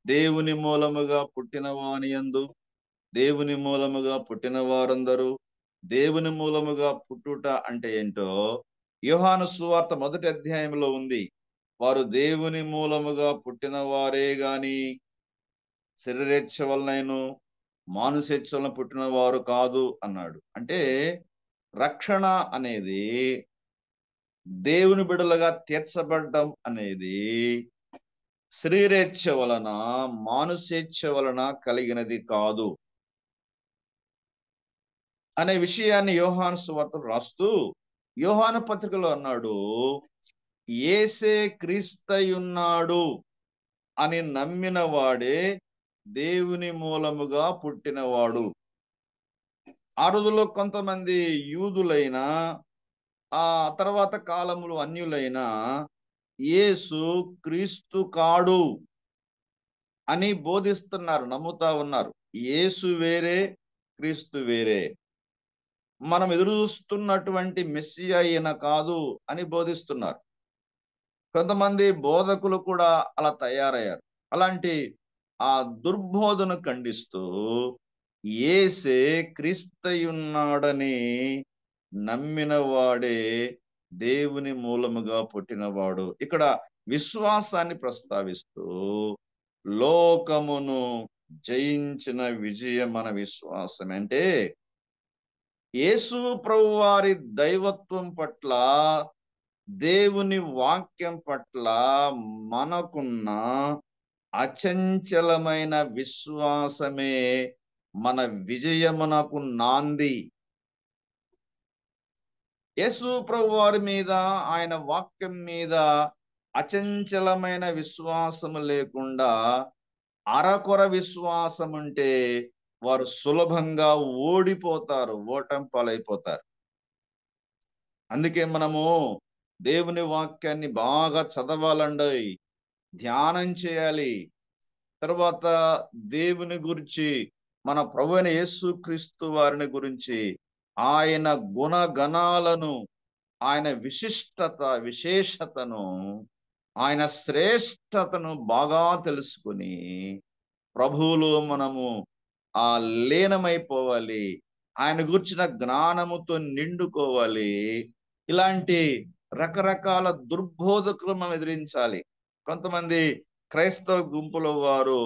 దేవుని మూలముగా పుట్టిన వాని యందు, దేవుని మూలముగా పుట్టిన వారందరూ. దేవుని మూలముగా పుట్టుట అంటే ఏంటో యోహాను సువార్త 1వ అధ్యాయంలో ఉంది. వారు దేవుని మూలముగా పుట్టిన వారే గాని శరీరేచ్ఛ వలనైను మానుషేచ్ఛ వలన పుట్టిన వారు కాదు అన్నాడు. అంటే రక్షణ అనేది, దేవుని బిడ్డలుగా తీర్చబడ్డం అనేది శరీరేచ్ఛ వలన మానుషేచ్ఛ వలన కలిగినది కాదు అనే విషయాన్ని యోహాను సువార్తలో రాస్తూ యోహాను పత్రికలో అన్నాడు, యేసే క్రీస్తయున్నాడు అని నమ్మిన వాడే దేవుని మూలముగా పుట్టినవాడు. ఆ రోజుల్లో కొంతమంది యూదులైనా ఆ తర్వాత కాలములు అన్యులైనా యేసు క్రీస్తు కాడు అని బోధిస్తున్నారు, నమ్ముతా ఉన్నారు. యేసు వేరే, క్రీస్తు వేరే, మనం ఎదురు చూస్తున్నటువంటి మెస్సియా ఈయన కాదు అని బోధిస్తున్నారు. కొంతమంది బోధకులు కూడా అలా తయారయ్యారు. అలాంటి ఆ దుర్బోధన ఖండిస్తూ యేసే క్రీస్తయున్నాడని నమ్మిన వాడే దేవుని మూలముగా పుట్టినవాడు. ఇక్కడ విశ్వాసాన్ని ప్రస్తావిస్తూ లోకమును జయించిన విజయం మన విశ్వాసం. అంటే యేసు ప్రభు వారి దైవత్వం పట్ల, దేవుని వాక్యం పట్ల మనకున్న అచంచలమైన విశ్వాసమే మన విజయమునకు నాంది. యేసు ప్రభు వారి మీద, ఆయన వాక్యం మీద అచంచలమైన విశ్వాసము లేకుండా అరకొర విశ్వాసం ఉంటే వారు సులభంగా ఓడిపోతారు, ఓటమి పాలైపోతారు. అందుకే మనము దేవుని వాక్యాన్ని బాగా చదవాలండి, ధ్యానం చేయాలి. తర్వాత దేవుని గురించి, మన ప్రభువైన యేసుక్రీస్తు వారిని గురించి, ఆయన గుణగణాలను, ఆయన విశేషతను, ఆయన శ్రేష్టతను బాగా తెలుసుకుని ప్రభువులో మనము లీనమైపోవాలి. ఆయన గురించిన జ్ఞానముతో నిండుకోవాలి. ఇలాంటి రకరకాల దుర్బోధకులు మనం ఎదిరించాలి. కొంతమంది క్రైస్తవ గుంపుల వారు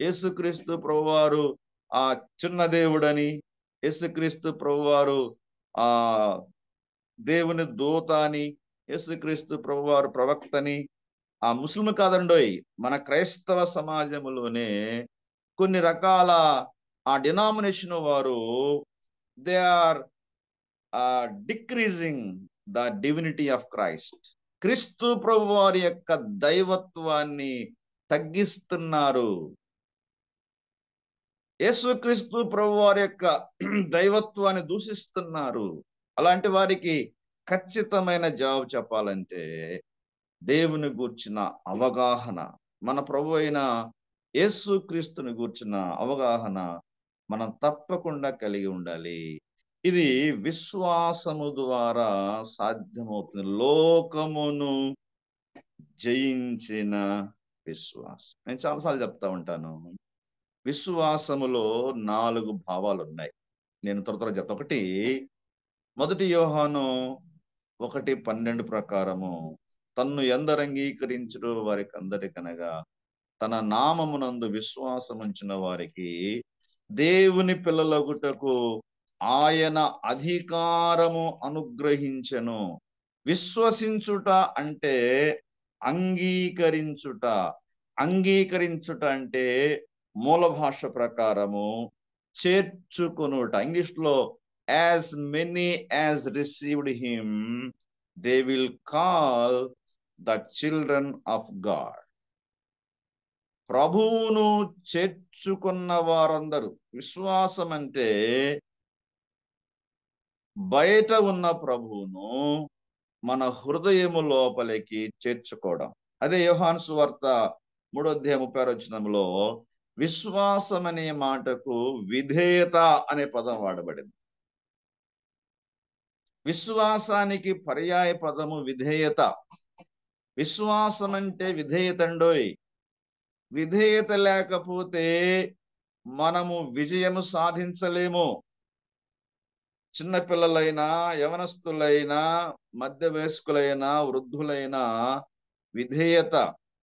యేసుక్రీస్తు ప్రభువారు ఆ చిన్న దేవుడని, యేసుక్రీస్తు ప్రభువారు ఆ దేవుని దూత అని, యేసుక్రీస్తు ప్రభువారు ప్రవక్తని ఆ ముస్లిం కాదండోయ్, మన క్రైస్తవ సమాజంలోనే కొన్ని రకాల ఆ డినామినేషన్ వారు they are decreasing the divinity of Christ. క్రీస్తు ప్రభు వారి యొక్క దైవత్వాన్ని తగ్గిస్తున్నారు. యేసుక్రీస్తు ప్రభు వారి యొక్క దైవత్వాన్ని దూషిస్తున్నారు. అలాంటి వారికి ఖచ్చితమైన జవాబు చెప్పాలంటే దేవుని గూర్చిన అవగాహన, మన ప్రభు అయిన యేసుక్రీస్తుని గూర్చిన అవగాహన మనం తప్పకుండా కలిగి ఉండాలి. ఇది విశ్వాసము ద్వారా సాధ్యమవుతుంది. లోకమును జయించిన విశ్వాసం. నేను చాలాసార్లు చెప్తా ఉంటాను, విశ్వాసములో 4 భావాలు ఉన్నాయి. నేను త్వర చెప్తా. ఒకటి, 1 యోహాను 1:12 ప్రకారము, తన్ను ఎందరు అంగీకరించురో వారికి అందరికనగా తన నామమునందు విశ్వాసముంచిన వారికి దేవుని పిల్లలగుటకు ఆయన అధికారము అనుగ్రహించెను. విశ్వసించుట అంటే అంగీకరించుట. అంగీకరించుట అంటే మూల భాష ప్రకారము చేర్చుకొనుట. ఇంగ్లీష్ లో as many as received him they will call the children of God. ప్రభువును చేర్చుకున్న వారందరూ. విశ్వాసం అంటే బయట ఉన్న ప్రభువును మన హృదయము లోపలికి చేర్చుకోవడం. అదే యోహాను సువార్త 3:36 విశ్వాసం అనే మాటకు విధేయత అనే పదం వాడబడింది. విశ్వాసానికి పర్యాయ పదము విధేయత. విశ్వాసం అంటే విధేయత అండోయ్. విధేయత లేకపోతే మనము విజయము సాధించలేము. చిన్నపిల్లలైనా, యవనస్తులైనా, మధ్య వయస్కులైనా, వృద్ధులైనా విధేయత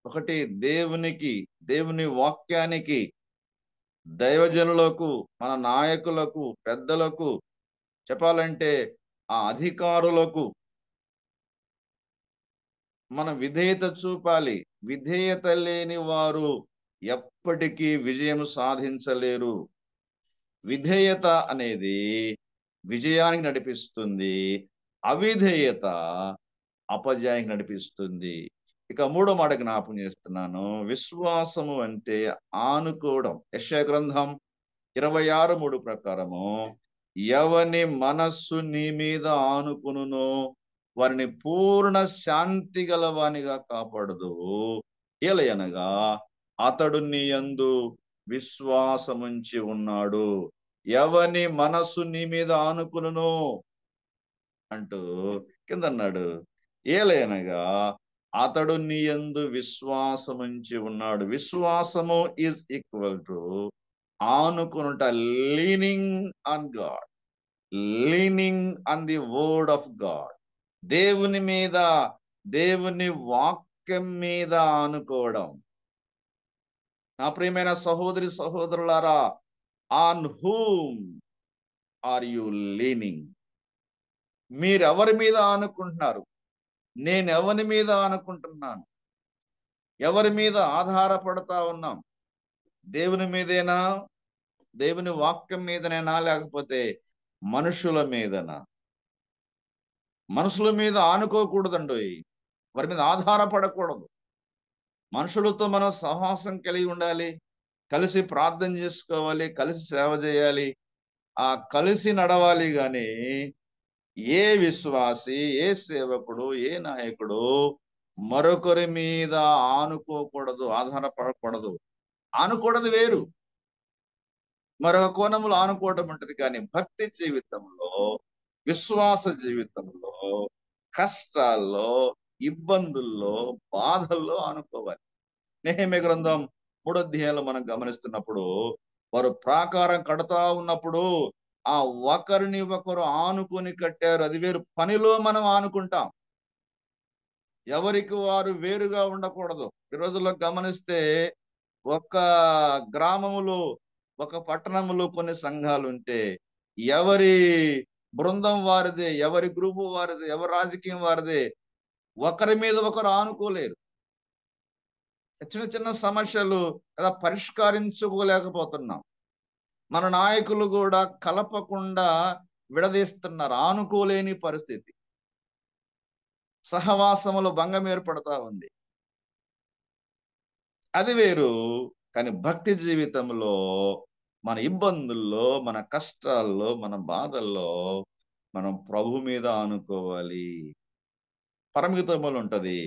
ఒకటి. దేవునికి, దేవుని వాక్యానికి, దైవజనులకు, మన నాయకులకు, పెద్దలకు, చెప్పాలంటే ఆ అధికారులకు మన విధేయత చూపాలి. విధేయత లేని వారు ఎప్పటికీ విజయం సాధించలేరు. విధేయత అనేది విజయానికి నడిపిస్తుంది, అవిధేయత అపజయానికి నడిపిస్తుంది. ఇక 3వ మాట జ్ఞాపకం చేస్తున్నాను. విశ్వాసము అంటే ఆనుకోవడం. యెషయా గ్రంథం 26:3 ప్రకారము, ఎవని మనస్సు నీ మీద ఆనుకునునో వారిని పూర్ణ శాంతి గలవానిగా కాపాడదు. ఏలయనగా అతడు నీ యందు విశ్వాసముంచి ఉన్నాడు. ఎవని మనస్సు నీ మీద ఆనుకునునో అంటూ కింద అన్నాడు, ఏలయనగా అతడు నీ యందు విశ్వాసముంచి ఉన్నాడు. విశ్వాసము ఈజ్ ఈక్వల్ టు ఆనుకునుట, leaning on God, leaning on the word of God. దేవుని మీద, దేవుని వాక్యం మీద ఆనుకోవడం. నా ప్రియమైన సహోదరి సహోదరులారా, on whom are you leaning? మీరెవరి మీద ఆనుకుంటున్నారు? నేను ఎవరి మీద ఆనుకుంటున్నాను? ఎవరి మీద ఆధారపడతా ఉన్నాం? దేవుని మీదేనా? దేవుని వాక్యం మీదనేనా? లేకపోతే మనుషుల మీదనా? మనుషుల మీద ఆనుకోకూడదండి. వారి మీద ఆధారపడకూడదు. మనుషులతో మనం సహవాసం కలిగి ఉండాలి, కలిసి ప్రార్థన చేసుకోవాలి, కలిసి సేవ చేయాలి, కలిసి నడవాలి. గాని ఏ విశ్వాసి, ఏ సేవకుడు, ఏ నాయకుడు మరొకరి మీద ఆనుకోకూడదు, ఆధారపడకూడదు. ఆనుకోవడం వేరు, మరొక కోణంలో ఆనుకోవడం ఉంటుంది. కానీ భక్తి జీవితంలో, విశ్వాస జీవితంలో, కష్టాల్లో, ఇబ్బందుల్లో, బాధల్లో ఆనుకోవాలి. నెహెమ్యా గ్రంథం 3వ అధ్యాయంలో మనం గమనిస్తున్నప్పుడు, వారు ప్రాకారం కడతా ఉన్నప్పుడు ఆ ఒకరిని ఒకరు ఆనుకొని కట్టారు. అది వేరు. పనిలో మనం ఆనుకుంటాం, ఎవరికి వారు వేరుగా ఉండకూడదు. ఈ రోజుల్లో గమనిస్తే ఒక గ్రామములో ఒక పట్టణములో కొన్ని సంఘాలు ఉంటే ఎవరి బృందం వారిదే, ఎవరి గ్రూపు వారిదే, ఎవరి రాజకీయం వారిదే, ఒకరి మీద ఒకరు ఆనుకోలేరు. చిన్న చిన్న సమస్యలు కదా పరిష్కరించుకోలేకపోతున్నాం. మన నాయకులు కూడా కలపకుండా విడదీస్తున్నారు. ఆనుకోలేని పరిస్థితి, సహవాసములో భంగం ఏర్పడతా ఉంది. అది వేరు. కానీ భక్తి జీవితంలో మన ఇబ్బందుల్లో, మన కష్టాల్లో, మన బాధల్లో మనం ప్రభు మీద ఆనుకోవాలి. పరమితములు ఉంటది.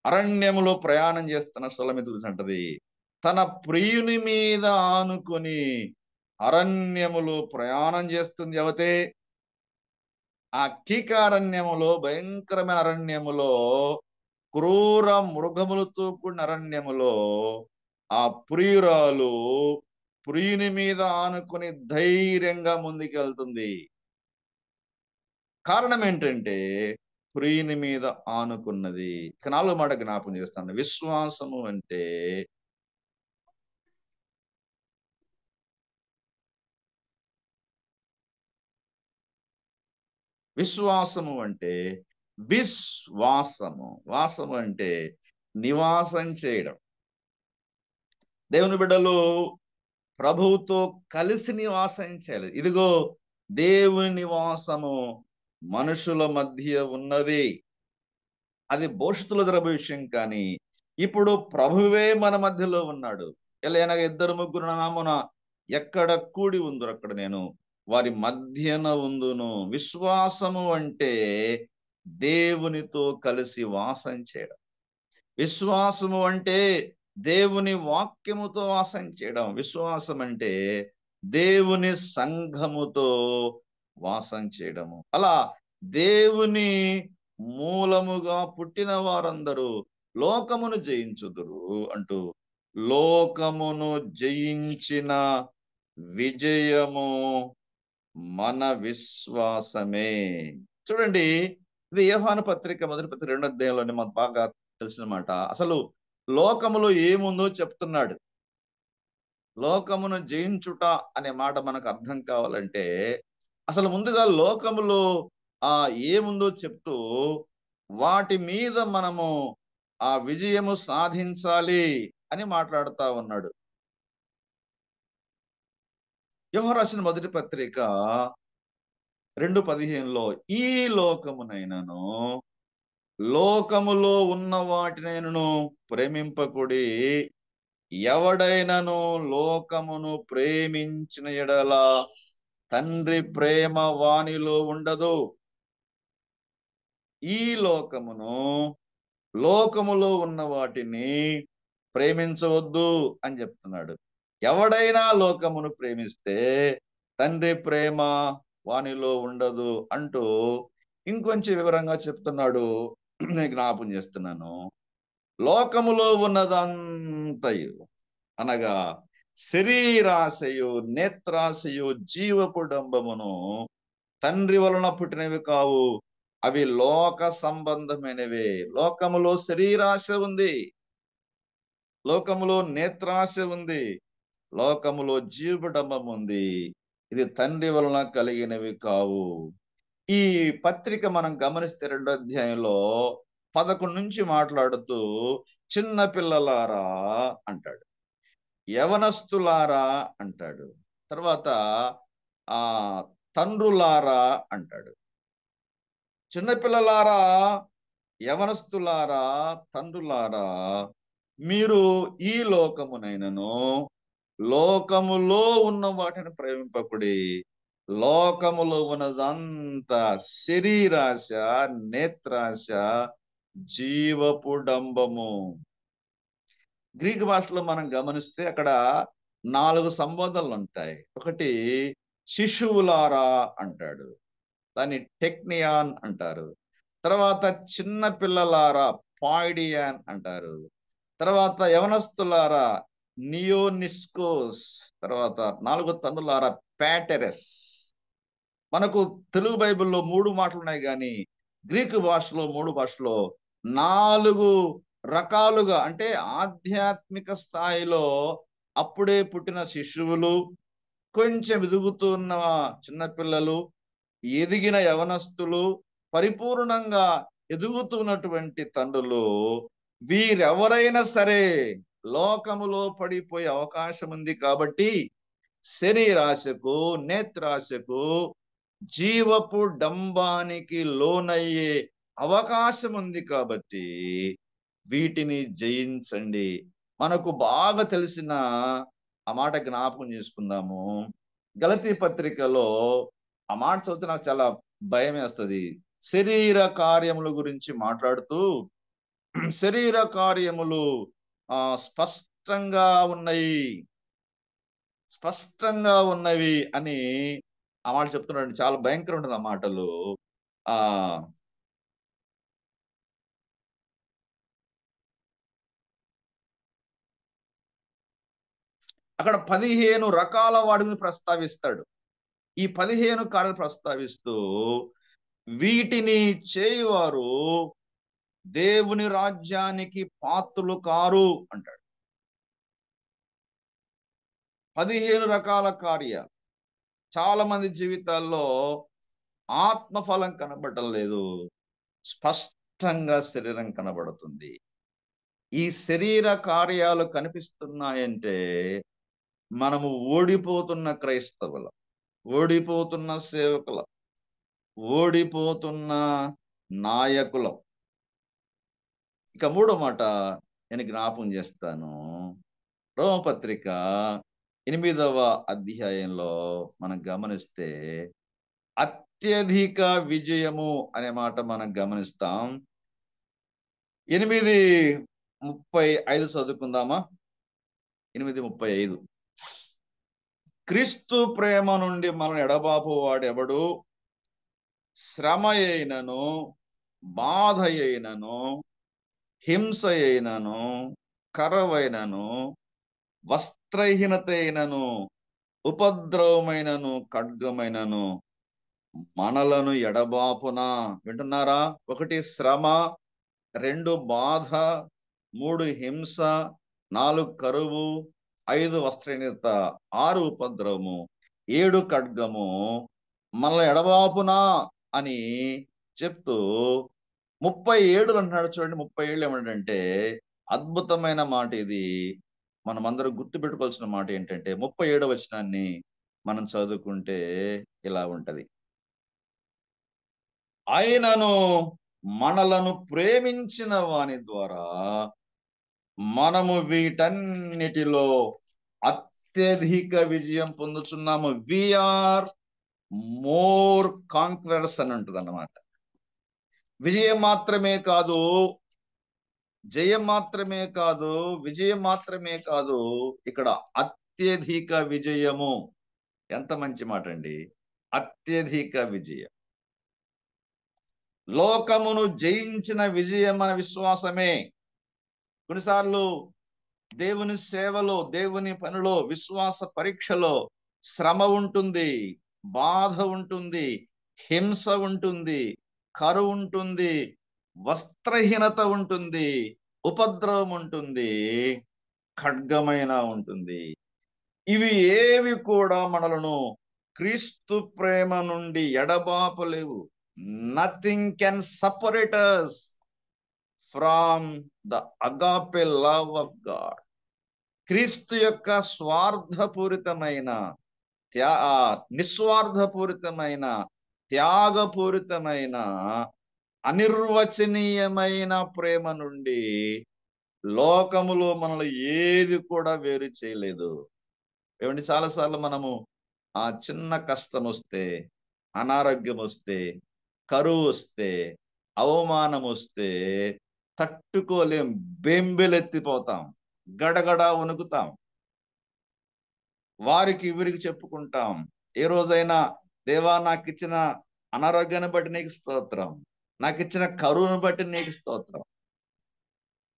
అరణ్యములో ప్రయాణం చేస్తున్న సులమిత ఉంటది. తన ప్రియుని మీద ఆనుకొని అరణ్యములో ప్రయాణం చేస్తుంది ఎవతే. ఆ కీకారణ్యములో, భయంకరమైన అరణ్యములో, క్రూర మృగములతో కూడిన అరణ్యములో ఆ ప్రియురాలు ప్రియుని మీద ఆనుకొని ధైర్యంగా ముందుకెళ్తుంది. కారణం ఏంటంటే ప్రియుని మీద ఆనుకున్నది. ఇక 4వ మాట జ్ఞాపం చేస్తాను. విశ్వాసము అంటే విశ్వాసము అంటే వాసము అంటే నివాసం చేయడం. దేవుని బిడ్డలు ప్రభువుతో కలిసి నివాసం చేయాలి. ఇదిగో దేవుని నివాసము మనుషుల మధ్య ఉన్నది. అది భవిష్యత్తులో జరగబోయే విషయం. కానీ ఇప్పుడు ప్రభువే మన మధ్యలో ఉన్నాడు. ఎలా 2-3 నామమున ఎక్కడ కూడి ఉందరో అక్కడ నేను వారి మధ్యన ఉందును. విశ్వాసము అంటే దేవునితో కలిసి వాసం చేయడం. విశ్వాసము అంటే దేవుని వాక్యముతో వాసం చేయడం. విశ్వాసం అంటే దేవుని సంఘముతో వాసం చేయడము. అలా దేవుని మూలముగా పుట్టిన వారందరూ లోకమును జయించుదురు అంటూ లోకమును జయించిన విజయము మన విశ్వాసమే. చూడండి, ఇది యోహాను పత్రిక 1వ పత్రిక 2వ అధ్యాయంలోనే మాకు బాగా తెలిసిన మాట. అసలు లోకములో ఏముందో చెప్తున్నాడు. లోకమును జయించుట అనే మాట మనకు అర్థం కావాలంటే అసలు ముందుగా లోకములో ఏముందో చెప్తూ వాటి మీద మనము ఆ విజయము సాధించాలి అని మాట్లాడుతా ఉన్నాడు. యోహాను రాసిన 1వ పత్రిక 2:15లో ఈ లోకమునైనను లోకములో ఉన్న వాటినైనను ప్రేమింపకుడి, ఎవడైనను లోకమును ప్రేమించిన ఎడల తండ్రి ప్రేమ వానిలో ఉండదు. ఈ లోకములో ఉన్న వాటిని ప్రేమించవద్దు అని చెప్తున్నాడు. ఎవడైనా లోకమును ప్రేమిస్తే తండ్రి ప్రేమ వానిలో ఉండదు అంటూ ఇంకొంచెం వివరంగా చెప్తున్నాడు. నేను జ్ఞాపం చేస్తున్నాను. లోకములో ఉన్నదంతయు అనగా శరీరాశయు, నేత్రాశయు, జీవపు డంబమును తండ్రి వలన పుట్టినవి కావు, అవి లోక సంబంధమైనవే. లోకములో శరీరాశ ఉంది, లోకములో నేత్రాశ ఉంది, లోకములో జీవడంబం ఉంది. ఇది తండ్రి వలన కలిగినవి కావు. ఈ పత్రిక మనం గమనిస్తే 2వ అధ్యాయంలో 11 నుంచి మాట్లాడుతూ చిన్న పిల్లలారా అంటాడు, యవనస్తులారా అంటాడు, తర్వాత తండ్రులారా అంటాడు. చిన్నపిల్లలారా, యవనస్తులారా, తండ్రులారా, మీరు ఈ లోకమునైనను లోకములో ఉన్న వాటిని ప్రేమింపకుడి. లోకములో ఉన్నదంతా శరీరాశ, నేత్రాశ, జీవపు డంబము. గ్రీకు భాషలో మనం గమనిస్తే అక్కడ 4 సంబోధనలు ఉంటాయి. ఒకటి శిశువులారా అంటాడు, దాన్ని టెక్నియాన్ అంటారు. తర్వాత చిన్న పిల్లలారా పాయిడియాన్ అంటారు. తర్వాత యవనస్తులారా నియోనిస్కోస్. తర్వాత 4 తండ్రులారా ప్యాటెరెస్. మనకు తెలుగు బైబిల్లో 3 మాటలు ఉన్నాయి, కానీ గ్రీకు భాషలో 3 భాషలో 4 రకాలుగా అంటే ఆధ్యాత్మిక స్థాయిలో అప్పుడే పుట్టిన శిశువులు, కొంచెం ఎదుగుతున్న చిన్నపిల్లలు, ఎదిగిన యవనస్తులు, పరిపూర్ణంగా ఎదుగుతున్నటువంటి తండ్రులు, వీరెవరైనా సరే లోకములో పడిపోయే అవకాశం ఉంది. కాబట్టి శరీరాశకు, నేత్రాశకు, జీవపు డంబానికి లోనయ్యే అవకాశం ఉంది. కాబట్టి వీటిని జయించండి. మనకు బాగా తెలిసిన ఆ మాట జ్ఞాపకం చేసుకుందాము. గలతీ పత్రికలో ఆ మాట చదివితే నాకు చాలా భయం వేస్తుంది. శరీర కార్యముల గురించి మాట్లాడుతూ శరీర కార్యములు స్పష్టంగా ఉన్నవి అని ఆ మాట చెప్తున్నాడు. చాలా భయంకరం ఉంటుంది ఆ మాటలు. అక్కడ 15 రకాల వాటిని ప్రస్తావిస్తాడు. ఈ 15 కార్యాలు ప్రస్తావిస్తూ వీటిని చేయువారు దేవుని రాజ్యానికి పాత్రులు కారు అంటాడు. 15 రకాల కార్యాలు. చాలా మంది జీవితాల్లో ఆత్మఫలం కనబడటం లేదు, స్పష్టంగా శరీరం కనబడుతుంది. ఈ శరీర కార్యాలు కనిపిస్తున్నాయంటే మనము ఓడిపోతున్న క్రైస్తవులం, ఓడిపోతున్న సేవకులం, ఓడిపోతున్న నాయకులం. ఇక మూడో మాట నేను జ్ఞాపకం చేస్తాను. రోమపత్రిక 8వ అధ్యాయంలో మనం గమనిస్తే అత్యధిక విజయము అనే మాట మనం గమనిస్తాం. 8:35 చదువుకుందామా? 8:35. క్రీస్తు ప్రేమ నుండి మనం ఎడబాపు వాడెవడు? శ్రమ అయినను, బాధ అయినను, హింస అయినను, కరవైనను, వస్త్రహీనత అయినను, ఉపద్రవమైనను, ఖడ్గమైనను మనలను ఎడబాపునా. వింటున్నారా? 1 శ్రమ, 2 బాధ, 3 హింస, 4 కరువు, 5 వస్త్రహీనత, 6 ఉపద్రవము, 7 ఖడ్గము మనల్ని ఎడబాపునా అని చెప్తూ 37 అంటున్నాడు. చూడండి, 37 ఏమంటే అద్భుతమైన మాట ఇది. మనమందరం గుర్తుపెట్టుకోవాల్సిన మాట ఏంటంటే 37వ వచనాన్ని మనం చదువుకుంటే ఇలా ఉంటది. ఆయనను మనలను ప్రేమించిన వాని ద్వారా మనము వీటన్నిటిలో అత్యధిక విజయం పొందుతున్నాము. వీఆర్ మోర్ కాంక్వరర్స్ అని ఉంటుంది అన్నమాట. విజయం మాత్రమే కాదు, జయం మాత్రమే కాదు, విజయం మాత్రమే కాదు, ఇక్కడ అత్యధిక విజయము. ఎంత మంచి మాట అండి! అత్యధిక విజయం. లోకమును జయించిన విజయం మన విశ్వాసమే. కొన్నిసార్లు దేవుని సేవలో, దేవుని పనిలో, విశ్వాస పరీక్షలో శ్రమ ఉంటుంది, బాధ ఉంటుంది, హింస ఉంటుంది, కరువు ఉంటుంది, వస్త్రహీనత ఉంటుంది, ఉపద్రవం ఉంటుంది, ఖడ్గమైన ఉంటుంది. ఇవి ఏవి కూడా మనలను క్రీస్తు ప్రేమ నుండి ఎడబాపలేవు. Nothing can separate us from the agape love of God. క్రీస్తు యొక్క స్వార్థపూరితమైన, నిస్వార్థపూరితమైన, త్యాగపూరితమైన, అనిర్వచనీయమైన ప్రేమ నుండి లోకములో మనల్ని ఏది కూడా వేరు చేయలేదు. ఏమంటే చాలాసార్లు మనము ఆ చిన్న కష్టం వస్తే, అనారోగ్యం వస్తే, కరువు వస్తే, అవమానం వస్తే తట్టుకోలేం, బెంబెలెత్తిపోతాం, గడగడ వణుకుతాం, వారికి వీరికి చెప్పుకుంటాం. ఏ రోజైనా దేవా నాకు ఇచ్చిన అనారోగ్యాన్ని బట్టి నీకు స్తోత్రం, నాకు ఇచ్చిన కరువును బట్టి నీకు స్తోత్రం,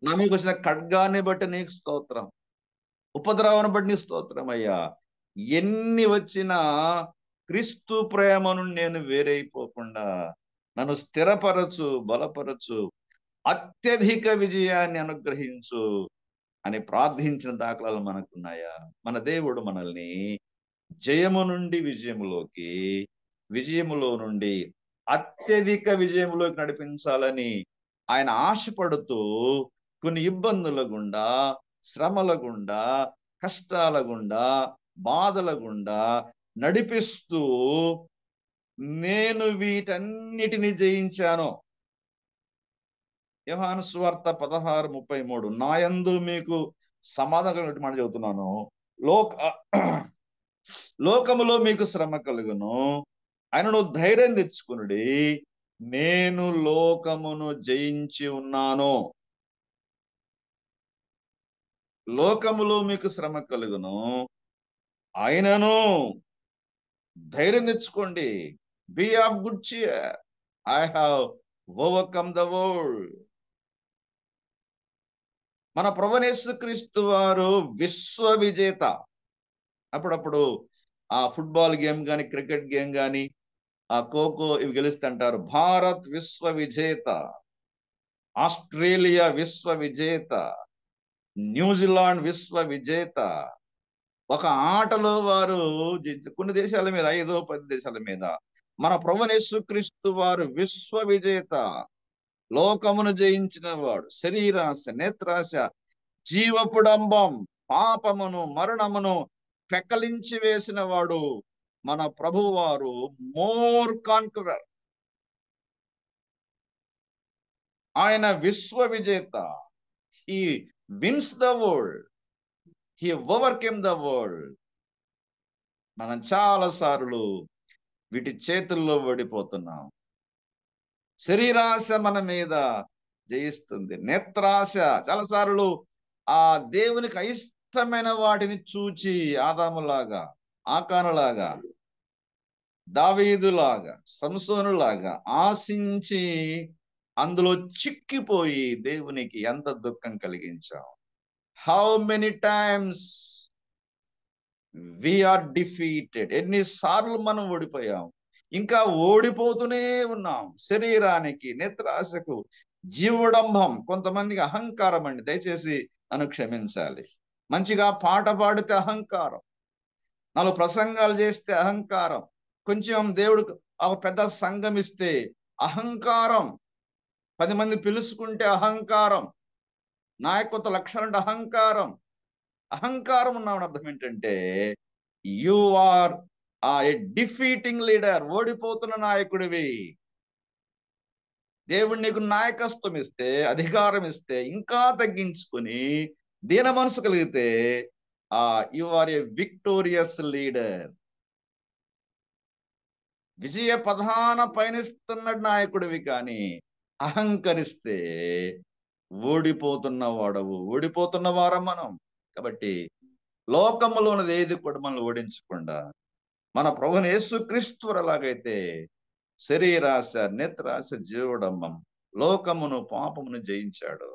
నా మీకు వచ్చిన ఖడ్గాన్ని బట్టి నీకు స్తోత్రం, ఉపద్రవాన్ని బట్టి నీకు స్తోత్రం అయ్యా. ఎన్ని వచ్చినా క్రీస్తు ప్రేమ నుండి నేను వేరైపోకుండా నన్ను స్థిరపరచు, బలపరచు. అత్యధిక విజయాన్ని అనుగ్రహించు అని ప్రార్థించిన దాఖలాలు మనకున్నాయా? మన దేవుడు మనల్ని జయము నుండి విజయములోకి, విజయములో నుండి అత్యధిక విజయములోకి నడిపించాలని ఆయన ఆశపడుతూ కొన్ని ఇబ్బందుల గుండా, శ్రమల గుండా, కష్టాల గుండా, బాధల గుండా నడిపిస్తూ నేను వీటన్నిటిని జయించాను. యోహాను సువార్త 16:33 నాయందు మీకు సమాధానం మాట చెబుతున్నాను, లోకములో మీకు శ్రమ కలుగును, ఆయనను ధైర్యం తెచ్చుకునుడి, నేను లోకమును జయించి ఉన్నాను. లోకములో మీకు శ్రమ కలుగును, ఆయనను ధైర్యం తెచ్చుకోండి, be of good cheer, I have overcome the world. మన ప్రభువైన యేసుక్రీస్తు వారు విశ్వ విజేత. అప్పుడప్పుడు ఆ ఫుట్బాల్ గేమ్ కానీ, క్రికెట్ గేమ్ కానీ, ఆ ఖోఖో ఇవి గెలుస్తుంటారు, భారత్ విశ్వ విజేత, ఆస్ట్రేలియా విశ్వ విజేత, న్యూజిలాండ్ విశ్వ విజేత. ఒక ఆటలో వారు కొన్ని దేశాల మీద, 5-10 దేశాల మీద. మన ప్రభువైన యేసుక్రీస్తు వారు విశ్వ విజేత, లోకమును జయించిన వాడు, శరీరాశ, నేత్రాశ, జీవపుడంబం, పాపమును, మరణమును పెకలించి వేసిన వాడు మన ప్రభువారు. మోర్ కాన్కరర్, ఆయన విశ్వ విజేత. He wins the world, he overcame the world. మనం చాలా సార్లు వీటి చేతుల్లో ఓడిపోతున్నాం. శరీరాశ మన మీద జయిస్తుంది, నేత్రాశ. చాలాసార్లు ఆ దేవునికి అయిష్టమైన వాటిని చూచి ఆదాములాగా, ఆకానులాగా, దావీదులాగా, సంసోనులాగా ఆశించి అందులో చిక్కిపోయి దేవునికి ఎంత దుఃఖం కలిగించాం. How many times we are defeated. ఎన్నిసార్లు మనం ఓడిపోయాం, ఇంకా ఓడిపోతూనే ఉన్నాం. శరీరానికి, నేత్రాశకు, జీవడంబం, కొంతమందికి అహంకారం అండి, దయచేసి నన్ను క్షమించాలి. మంచిగా పాట పాడితే అహంకారం, 4 ప్రసంగాలు చేస్తే అహంకారం, కొంచెం దేవుడు ఒక పెద్ద సంఘం ఇస్తే అహంకారం, 10 మంది పిలుచుకుంటే అహంకారం, నాయకత్వ లక్షణం అంటే అహంకారం. అహంకారం ఉన్నామని అర్థం ఏంటంటే you are a defeating leader, ఓడిపోతున్న నాయకుడివి. దేవుడు నీకు నాయకత్వం ఇస్తే, అధికారం ఇస్తే ఇంకా తగ్గించుకొని దీన మనసు కలిగితే you are a victorious leader. విజయ పదాన పయనిస్తున్న నాయకుడివి. కానీ అహంకరిస్తే ఓడిపోతున్న వాడవు, ఓడిపోతున్న వారం మనం. కాబట్టి లోకములో ఉన్నది ఏది కూడా మనల్ని ఓడించకుండా మన ప్రభువైన యేసుక్రీస్తు ఎలాగైతే శరీరాశ, నేత్రాశ, జీవడంబం, లోకమును, పాపమును జయించాడు,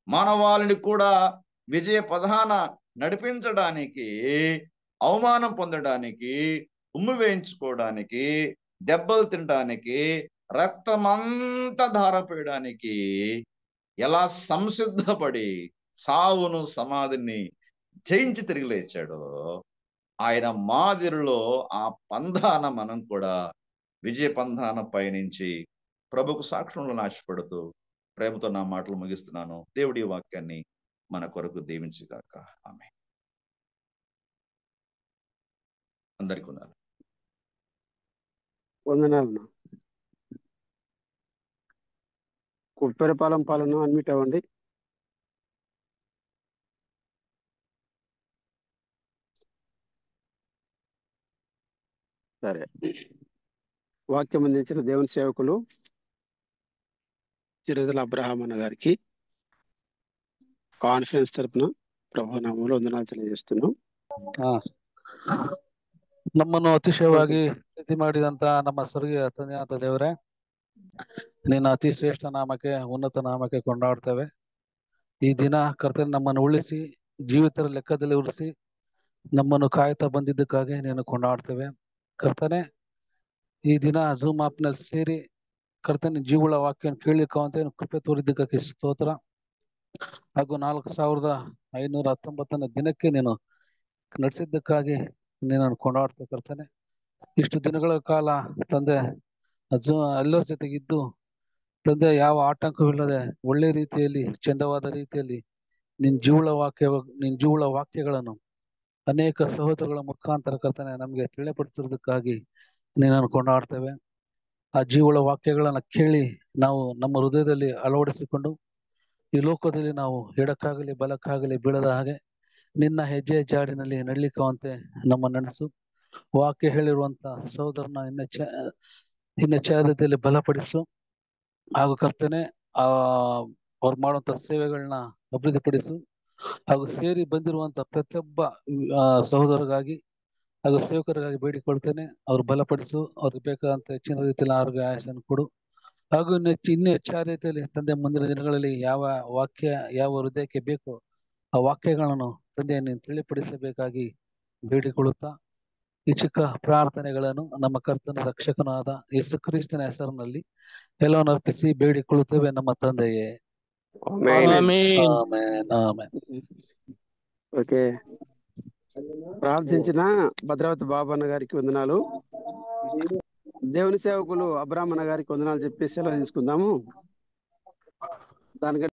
మానవాళిని కూడా విజయ పదాన నడిపించడానికి, అవమానం పొందడానికి, ఉమ్మి వేయించుకోవడానికి, దెబ్బలు తినడానికి, రక్తమంతా ధారపోయడానికి ఎలా సంసిద్ధపడి సావును, సమాధిని జయించి తిరిగి లేచాడో, ఆయన మాదిరిలో ఆ పంధాన మనం కూడా విజయ పంధాన పయనించి ప్రభుకు సాక్ష్యంలో నాశపడుతూ ప్రేమతో నా మాటలు ముగిస్తున్నాను. దేవుడి వాక్యాన్ని మన కొరకు దీవించుగాక. ఆమేన్. అందరికీ ఉన్నారు.
వందనాలు. కుప్పేరపాలెం పాలన అన్మిట్ అవ్వండి. సరే, వాక్యం అందించిన దేవుని సేవకులు చిరుదల అబ్రహాం అన్న గారికి కాన్ఫరెన్స్ తరపున ప్రభు నామములో వందనాలు తెలియజేస్తున్నాం.
ನಮ್ಮನ್ನು ಅತಿಶಯವಾಗಿ ಪ್ರೀತಿ ಮಾಡಿದಂತ ನಮ್ಮ ಸ್ವರ್ಗೀಯ ತಂದೆಯಾದ ದೇವರೇ, ನಿನ್ನ ಅತಿ ಶ್ರೇಷ್ಠ ನಾಮಕ್ಕೆ, ಉನ್ನತ ನಾಮಕ್ಕೆ ಕೊಂಡಾಡ್ತೇವೆ. ಈ ದಿನ ಕರ್ತನೆ ನಮ್ಮನ್ನು ಉಳಿಸಿ, ಜೀವಿತರ ಲೆಕ್ಕದಲ್ಲಿ ಉಳಿಸಿ ನಮ್ಮನ್ನು ಕಾಯ್ತಾ ಬಂದಿದ್ದಕ್ಕಾಗಿ ನೀನು ಕೊಂಡಾಡ್ತೇವೆ. ಕರ್ತನೆ, ಈ ದಿನ ಝೂಮ್ ಆಪ್ ನಲ್ಲಿ ಸೇರಿ ಕರ್ತನ ಜೀವಳ ವಾಕ್ಯ ಕೇಳಲಿಕ್ಕೆ ಕೃಪೆ ತೋರಿದ್ದಕ್ಕೆ ಸ್ತೋತ್ರ. ಹಾಗೂ 4519 ದಿನಕ್ಕೆ ನೀನು ನಡೆಸಿದ್ದಕ್ಕಾಗಿ ನೀನನ್ನು ಕೊಂಡಾಡ್ತಾ ಕರ್ತನೆ. ಇಷ್ಟು ದಿನಗಳ ಕಾಲ ತಂದೆ ಎಲ್ಲರ ಜೊತೆಗಿದ್ದು ತಂದೆ ಯಾವ ಆಟಂಕವಿಲ್ಲದೆ ಒಳ್ಳೆ ರೀತಿಯಲ್ಲಿ ಚಂದವಾದ ರೀತಿಯಲ್ಲಿ ನಿನ್ ಜೀವಳ ವಾಕ್ಯಗಳನ್ನು ಅನೇಕ ಸಹೋದರಗಳ ಮುಖಾಂತರ ಕರ್ತನೆ ನಮಗೆ ತಿಳಿಯಪಡಿಸಿರೋದಕ್ಕಾಗಿ ನೀನನ್ನು ಕೊಂಡಾಡ್ತೇವೆ. ಆ ಜೀವಳ ವಾಕ್ಯಗಳನ್ನ ಕೇಳಿ ನಾವು ನಮ್ಮ ಹೃದಯದಲ್ಲಿ ಅಳವಡಿಸಿಕೊಂಡು ಈ ಲೋಕದಲ್ಲಿ ನಾವು ಎಡಕ್ಕಾಗಲಿ ಬಲಕ್ಕಾಗಲಿ ಬೀಳದ ಹಾಗೆ ನಿನ್ನ ಹೆಜ್ಜೆ ಜಾಡಿನಲ್ಲಿ ನಡಲಿಕ್ಕಂತೆ ನಮ್ಮ ನಡೆಸು. ವಾಕ್ಯ ಹೇಳಿರುವಂತ ಸಹೋದರನ ಇನ್ನೆಚ್ಚಾರದಲ್ಲಿ ಬಲಪಡಿಸು. ಹಾಗೂ ಕರ್ತನೆ ಅವ್ರು ಮಾಡುವಂತ ಸೇವೆಗಳನ್ನ ಅಭಿವೃದ್ಧಿಪಡಿಸು. ಹಾಗೂ ಸೇರಿ ಬಂದಿರುವಂತ ಪ್ರತಿಯೊಬ್ಬ ಸಹೋದರಗಾಗಿ ಹಾಗೂ ಸೇವಕರಿಗಾಗಿ ಬೇಡಿಕೊಳ್ತೇನೆ. ಅವ್ರು ಬಲಪಡಿಸು. ಅವ್ರಿಗೆ ಬೇಕಾದಂತ ಹೆಚ್ಚಿನ ರೀತಿಯಲ್ಲಿ ಆರೋಗ್ಯ ಆಯಸ್ಸನ್ನು ಕೊಡು. ಹಾಗೂ ಇನ್ನೂ ಹೆಚ್ಚಾದ ರೀತಿಯಲ್ಲಿ ತಂದೆ ಮುಂದಿನ ದಿನಗಳಲ್ಲಿ ಯಾವ ವಾಕ್ಯ ಯಾವ ಹೃದಯಕ್ಕೆ ಬೇಕು ಆ ವಾಕ್ಯಗಳನ್ನು ತಂದೆ ನೀನು ತಿಳಿಪಡಿಸಬೇಕಾಗಿ ಬೇಡಿಕೊಳ್ಳುತ್ತಾ ಈ ಚಿಕ್ಕ ಪ್ರಾರ್ಥನೆಗಳನ್ನು ನಮ್ಮ ಕರ್ತನ ರಕ್ಷಕನಾದ ಯೇಸು ಕ್ರಿಸ್ತನ ಹೆಸರಿನಲ್ಲಿ ಎಲ್ಲವನ್ನು ಅರ್ಪಿಸಿ ಬೇಡಿಕೊಳ್ಳುತ್ತೇವೆ ನಮ್ಮ ತಂದೆಯೇ. Amen amen.
ఓకే, ప్రార్థించిన భద్రావతి బాబన్న గారికి వందనాలు. దేవుని సేవకులు అబ్రాహ్మణ గారికి వందనాలు చెప్పి సెలవు తీసుకుందాము. దానికంటే